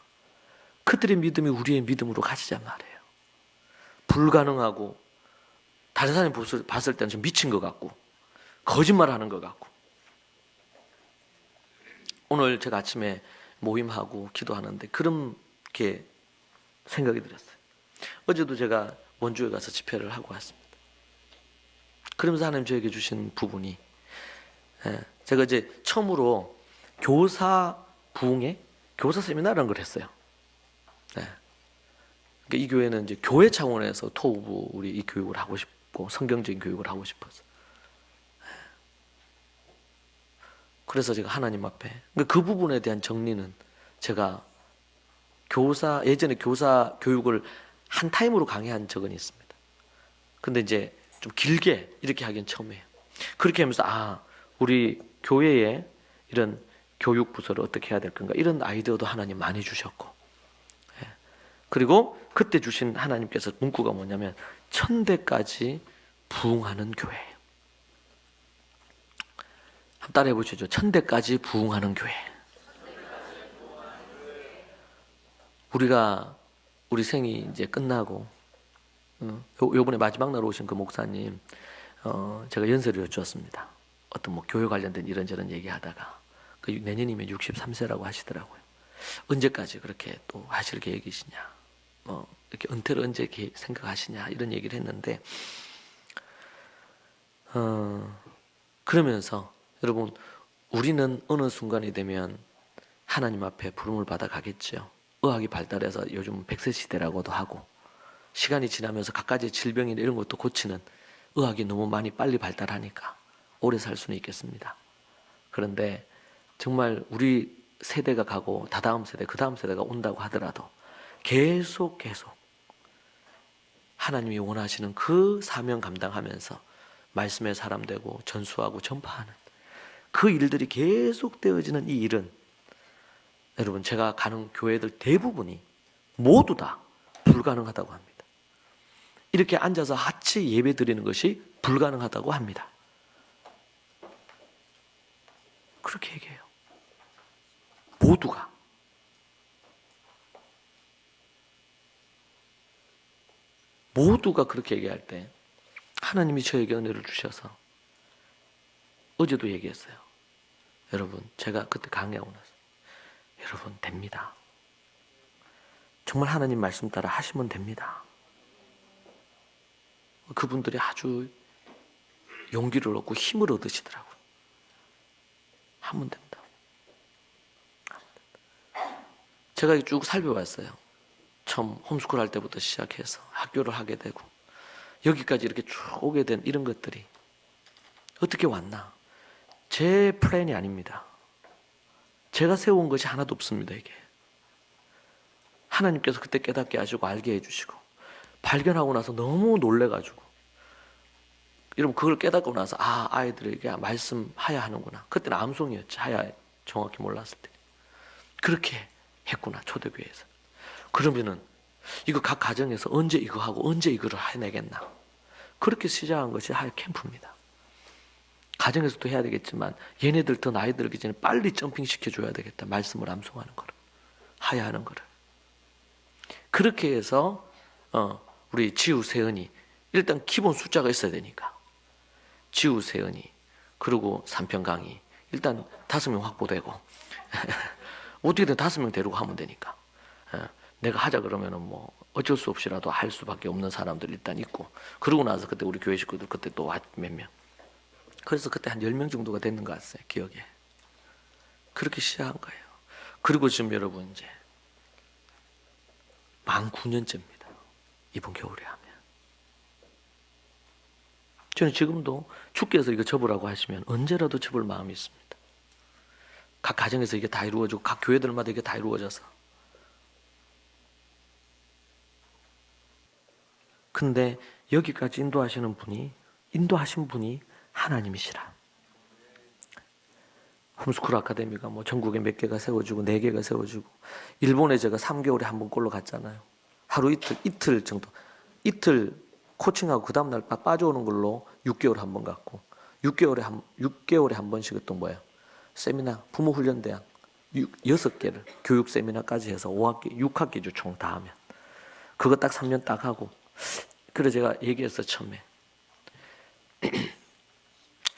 그들의 믿음이 우리의 믿음으로 가지자 말이에요. 불가능하고 다른 사람이 봤을 때는 좀 미친 것 같고 거짓말하는 것 같고. 오늘 제가 아침에 모임하고 기도하는데 그렇게 생각이 들었어요. 어제도 제가 원주에 가서 집회를 하고 왔습니다. 그러면서 하나님 저에게 주신 부분이, 제가 이제 처음으로 교사 부흥회, 교사 세미나라는 걸 했어요. 그러니까 이 교회는 이제 교회 차원에서 토부 우리 이 교육을 하고 싶고 성경적인 교육을 하고 싶어서. 그래서 제가 하나님 앞에 그 부분에 대한 정리는 제가 예전에 교사 교육을 한 타임으로 강의한 적은 있습니다. 근데 이제 좀 길게 이렇게 하긴 처음이에요. 그렇게 하면서 우리 교회에 이런 교육 부서를 어떻게 해야 될 건가, 이런 아이디어도 하나님 많이 주셨고, 그리고 그때 주신 하나님께서 문구가 뭐냐면 천대까지 부흥하는 교회예요. 한번 따라해 보시죠. 천대까지 부흥하는 교회. 우리 생이 이제 끝나고 요번에 마지막 날 오신 그 목사님, 제가 연설을 여쭈었습니다. 어떤 교회 관련된 이런저런 얘기하다가 내년이면 63세라고 하시더라고요. 언제까지 그렇게 또 하실 계획이시냐, 이렇게 은퇴를 언제 생각하시냐, 이런 얘기를 했는데, 그러면서 여러분 우리는 어느 순간이 되면 하나님 앞에 부름을 받아 가겠죠. 의학이 발달해서 요즘 100세 시대라고도 하고, 시간이 지나면서 갖가지 질병이나 이런 것도 고치는 의학이 너무 많이 빨리 발달하니까 오래 살 수는 있겠습니다. 그런데 정말 우리 세대가 가고 다다음 세대, 그 다음 세대가 온다고 하더라도 계속 하나님이 원하시는 그 사명 감당하면서 말씀의 사람 되고 전수하고 전파하는 그 일들이 계속 되어지는 이 일은, 여러분 제가 가는 교회들 대부분이 모두 다 불가능하다고 합니다. 이렇게 앉아서 같이 예배 드리는 것이 불가능하다고 합니다. 그렇게 얘기해요. 모두가 그렇게 얘기할 때 하나님이 저에게 은혜를 주셔서 어제도 얘기했어요. 여러분 제가 그때 강의하고 나서 여러분 됩니다. 정말 하나님 말씀 따라 하시면 됩니다. 그분들이 아주 용기를 얻고 힘을 얻으시더라고요. 하면 된다. 제가 쭉 살펴봤어요. 처음 홈스쿨 할 때부터 시작해서 학교를 하게 되고 여기까지 이렇게 쭉 오게 된 이런 것들이 어떻게 왔나? 제 플랜이 아닙니다. 제가 세운 것이 하나도 없습니다. 이게 하나님께서 그때 깨닫게 하시고 알게 해주시고, 발견하고 나서 너무 놀래가지고, 여러분 그걸 깨닫고 나서 아이들에게 말씀하야 하는구나. 그때는 암송이었지. 하야 정확히 몰랐을 때. 그렇게 했구나, 초대교회에서. 그러면은 이거 각 가정에서 언제 이거 하고 언제 이거를 해내겠나. 그렇게 시작한 것이 하야 캠프입니다. 가정에서도 해야 되겠지만 얘네들 더 나이 들기 전에 빨리 점핑 시켜줘야 되겠다. 말씀을 암송하는 거를, 하야 하는 거를. 그렇게 해서 우리 지우 세은이 일단 기본 숫자가 있어야 되니까 지우 세은이 그리고 3편 강의 일단 5명 확보되고 어떻게든 5명 데리고 하면 되니까 내가 하자 그러면은 뭐 어쩔 수 없이라도 할 수밖에 없는 사람들 일단 있고, 그러고 나서 그때 우리 교회 식구들 그때 또 몇 명, 그래서 그때 한 10명 정도가 됐는 것 같아요. 기억에. 그렇게 시작한 거예요. 그리고 지금 여러분 이제 만 9년째입니다. 이번 겨울에 하면. 저는 지금도 주께서 이거 접으라고 하시면 언제라도 접을 마음이 있습니다. 각 가정에서 이게 다 이루어지고 각 교회들마다 이게 다 이루어져서. 근데 여기까지 인도하신 분이 하나님이시라. 홈스쿨 아카데미가 뭐 전국에 몇 개가 세워지고 4개가 세워지고, 일본에 제가 3개월에 한 번 꼴로 갔잖아요. 하루 이틀 정도. 이틀 코칭하고 그 다음날 빠져오는 걸로 6개월에 한 번 갔고, 6개월에 한 번씩 했던 거예요. 세미나, 부모 훈련 대학 6개를 교육 세미나까지 해서 5학기, 6학기죠, 총 다 하면. 그거 딱 3년 딱 하고. 그래 제가 얘기했어, 처음에.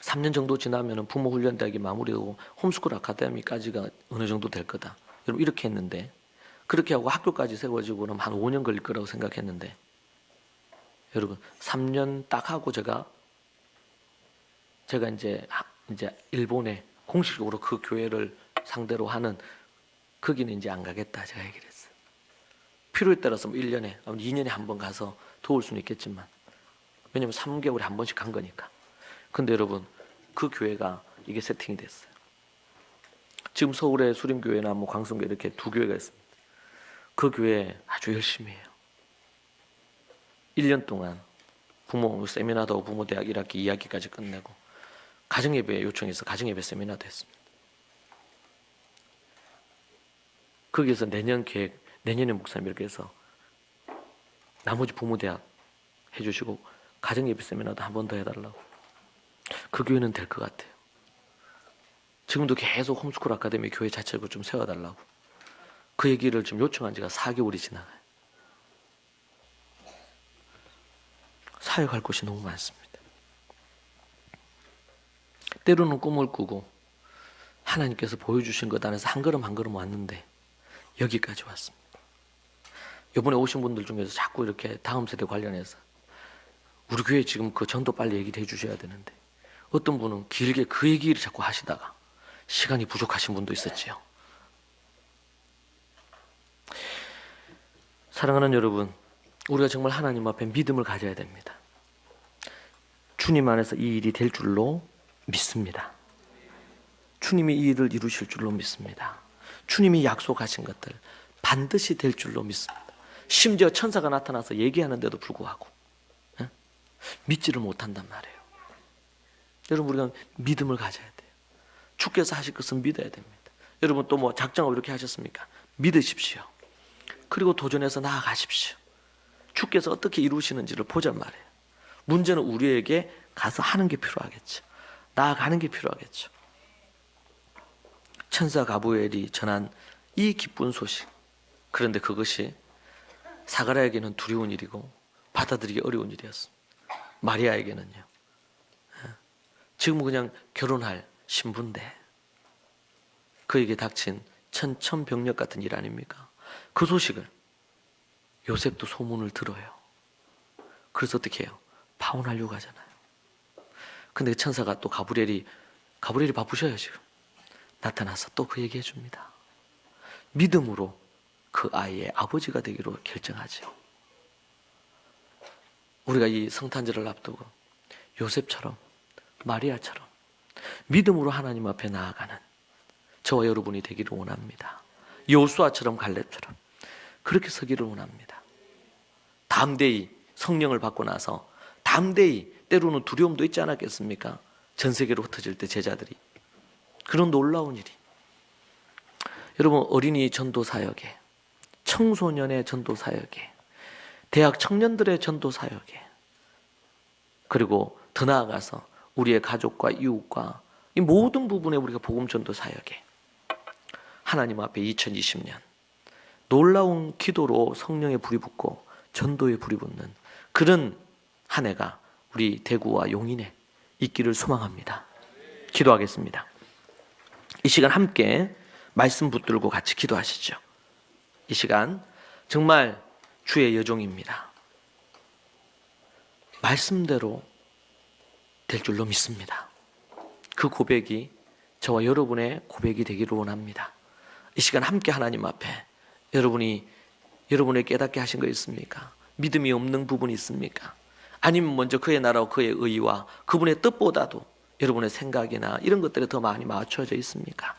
3년 정도 지나면 부모 훈련 대학이 마무리되고 홈스쿨 아카데미까지가 어느 정도 될 거다. 여러분 이렇게 했는데, 그렇게 하고 학교까지 세워지고 그럼 한 5년 걸릴 거라고 생각했는데, 여러분 3년 딱 하고 제가 이제 일본에 공식적으로 그 교회를 상대로 하는 거기는 이제 안 가겠다 제가 얘기를 했어요. 필요에 따라서 1년에 2년에 한 번 가서 도울 수는 있겠지만, 왜냐면 3개월에 한 번씩 간 거니까. 근데 여러분 그 교회가 이게 세팅이 됐어요. 지금 서울에 수림교회나 뭐 광성교회 이렇게 2교회가 있습니다. 그 교회 아주 열심히 해요. 1년 동안 부모 세미나도 하고 부모 대학 1학기 2학기까지 끝내고, 가정예배 요청해서 가정예배 세미나도 했습니다. 거기에서 내년에 목사님 이렇게 해서 나머지 부모 대학 해주시고 가정예배 세미나도 한 번 더 해달라고. 그 교회는 될 것 같아요. 지금도 계속 홈스쿨 아카데미 교회 자체를 좀 세워달라고 그 얘기를 좀 요청한 지가 4개월이 지나가요. 사역할 곳이 너무 많습니다. 때로는 꿈을 꾸고 하나님께서 보여주신 것 안에서 한 걸음 한 걸음 왔는데 여기까지 왔습니다. 이번에 오신 분들 중에서 자꾸 이렇게 다음 세대 관련해서 우리 교회 지금 그 전도 빨리 얘기를 해주셔야 되는데, 어떤 분은 길게 그 얘기를 자꾸 하시다가 시간이 부족하신 분도 있었지요. 사랑하는 여러분, 우리가 정말 하나님 앞에 믿음을 가져야 됩니다. 주님 안에서 이 일이 될 줄로 믿습니다. 주님이 이 일을 이루실 줄로 믿습니다. 주님이 약속하신 것들 반드시 될 줄로 믿습니다. 심지어 천사가 나타나서 얘기하는데도 불구하고 믿지를 못한단 말이에요. 여러분 우리가 믿음을 가져야 돼요. 주께서 하실 것은 믿어야 됩니다. 여러분 또 뭐 작정하고 이렇게 하셨습니까? 믿으십시오. 그리고 도전해서 나아가십시오. 주께서 어떻게 이루시는지를 보란 말이에요. 문제는 우리에게 가서 하는 게 필요하겠죠. 나아가는 게 필요하겠죠. 천사 가브리엘이 전한 이 기쁜 소식, 그런데 그것이 사가랴에게는 두려운 일이고 받아들이기 어려운 일이었습니다. 마리아에게는요, 지금 그냥 결혼할 신부인데 그에게 닥친 천천병력 같은 일 아닙니까? 그 소식을 요셉도 소문을 들어요. 그래서 어떻게 해요? 파혼하려고 하잖아요. 근데 천사가 또 가브리엘이 바쁘셔요. 지금 나타나서 또 그 얘기 해줍니다. 믿음으로 그 아이의 아버지가 되기로 결정하죠. 우리가 이 성탄절을 앞두고 요셉처럼 마리아처럼 믿음으로 하나님 앞에 나아가는 저와 여러분이 되기를 원합니다. 여호수아처럼 갈렙처럼 그렇게 서기를 원합니다. 담대히 성령을 받고 나서 담대히, 때로는 두려움도 있지 않았겠습니까? 전 세계로 흩어질 때 제자들이, 그런 놀라운 일이. 여러분, 어린이 전도 사역에, 청소년의 전도 사역에, 대학 청년들의 전도 사역에, 그리고 더 나아가서 우리의 가족과 이웃과 이 모든 부분에 우리가 복음 전도 사역에 하나님 앞에 2020년 놀라운 기도로 성령의 불이 붙고 전도의 불이 붙는 그런 한 해가 우리 대구와 용인에 있기를 소망합니다. 기도하겠습니다. 이 시간 함께 말씀 붙들고 같이 기도하시죠. 이 시간 정말 주의 여종입니다. 말씀대로 될 줄로 믿습니다. 그 고백이 저와 여러분의 고백이 되기를 원합니다. 이 시간 함께 하나님 앞에 여러분의 깨닫게 하신 거 있습니까? 믿음이 없는 부분이 있습니까? 아니면 먼저 그의 나라와 그의 의와 그분의 뜻보다도 여러분의 생각이나 이런 것들에 더 많이 맞춰져 있습니까?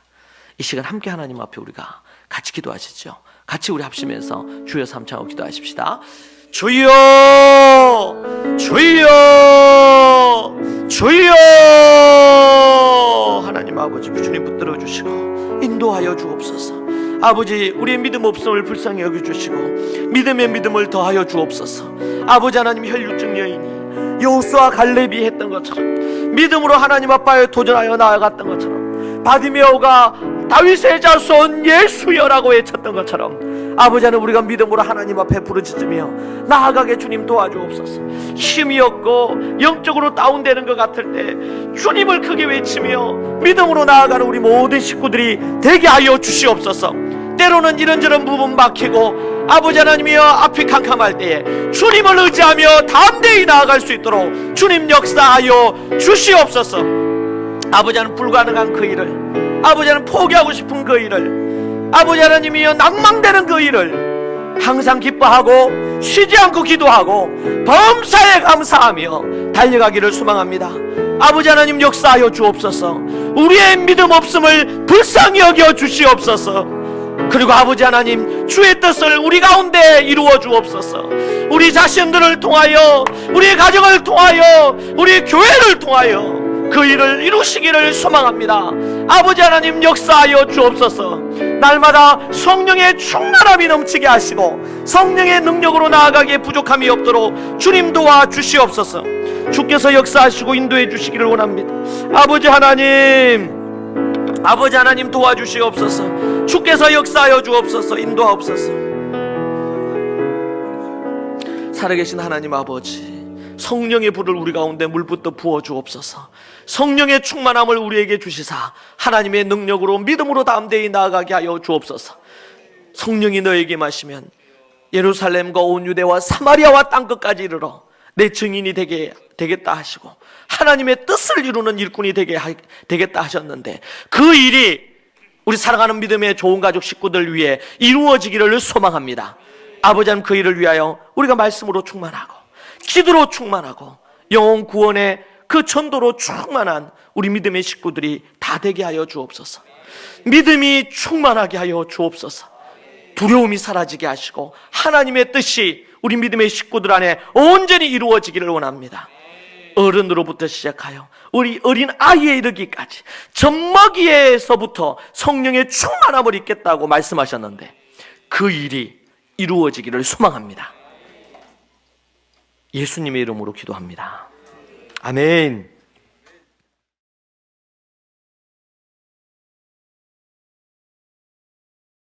이 시간 함께 하나님 앞에 우리가 같이 기도하시죠. 같이 우리 합심해서 주여 삼창하고 기도하십시다. 주여, 주여, 주여. 하나님 아버지, 주님 붙들어 주시고 인도하여 주옵소서. 아버지, 우리의 믿음 없음을 불쌍히 여겨주시고 믿음의 믿음을 더하여 주옵소서. 아버지 하나님, 혈육적 여인이 여호수아 갈렙이 했던 것처럼 믿음으로 하나님 앞에 도전하여 나아갔던 것처럼, 바디메오가 다윗의 자손 예수여라고 외쳤던 것처럼, 아버지 하나님, 우리가 믿음으로 하나님 앞에 부르짖으며 나아가게 주님 도와주옵소서. 힘이 없고 영적으로 다운되는 것 같을 때 주님을 크게 외치며 믿음으로 나아가는 우리 모든 식구들이 되게 하여 주시옵소서. 때로는 이런저런 부분 막히고 아버지 하나님이여 앞이 캄캄할 때에 주님을 의지하며 담대히 나아갈 수 있도록 주님 역사하여 주시옵소서. 아버지 하나님, 불가능한 그 일을, 아버지 하나님 포기하고 싶은 그 일을, 아버지 하나님이여 낭망되는 그 일을 항상 기뻐하고 쉬지 않고 기도하고 범사에 감사하며 달려가기를 소망합니다. 아버지 하나님, 역사하여 주옵소서. 우리의 믿음 없음을 불쌍히 여겨 주시옵소서. 그리고 아버지 하나님, 주의 뜻을 우리 가운데 이루어 주옵소서. 우리 자신들을 통하여, 우리 가정을 통하여, 우리 교회를 통하여 그 일을 이루시기를 소망합니다. 아버지 하나님, 역사하여 주옵소서. 날마다 성령의 충만함이 넘치게 하시고 성령의 능력으로 나아가기에 부족함이 없도록 주님 도와주시옵소서. 주께서 역사하시고 인도해 주시기를 원합니다. 아버지 하나님 도와주시옵소서. 주께서 역사하여 주옵소서. 인도하옵소서. 살아계신 하나님 아버지, 성령의 불을 우리 가운데 물부터 부어 주옵소서. 성령의 충만함을 우리에게 주시사 하나님의 능력으로 믿음으로 담대히 나아가게 하여 주옵소서. 성령이 너에게 마시면 예루살렘과 온 유대와 사마리아와 땅끝까지 이르러 내 증인이 되겠다 하시고 하나님의 뜻을 이루는 일꾼이 되겠다 하셨는데, 그 일이 우리 사랑하는 믿음의 좋은 가족 식구들 위해 이루어지기를 소망합니다. 아버지 하나님, 그 일을 위하여 우리가 말씀으로 충만하고 기도로 충만하고 영혼 구원의 그 전도로 충만한 우리 믿음의 식구들이 다 되게 하여 주옵소서. 믿음이 충만하게 하여 주옵소서. 두려움이 사라지게 하시고 하나님의 뜻이 우리 믿음의 식구들 안에 온전히 이루어지기를 원합니다. 어른으로부터 시작하여 우리 어린 아이에 이르기까지 젖먹이에서부터 성령의 충만함을 입겠다고 말씀하셨는데, 그 일이 이루어지기를 소망합니다. 예수님의 이름으로 기도합니다. 아멘.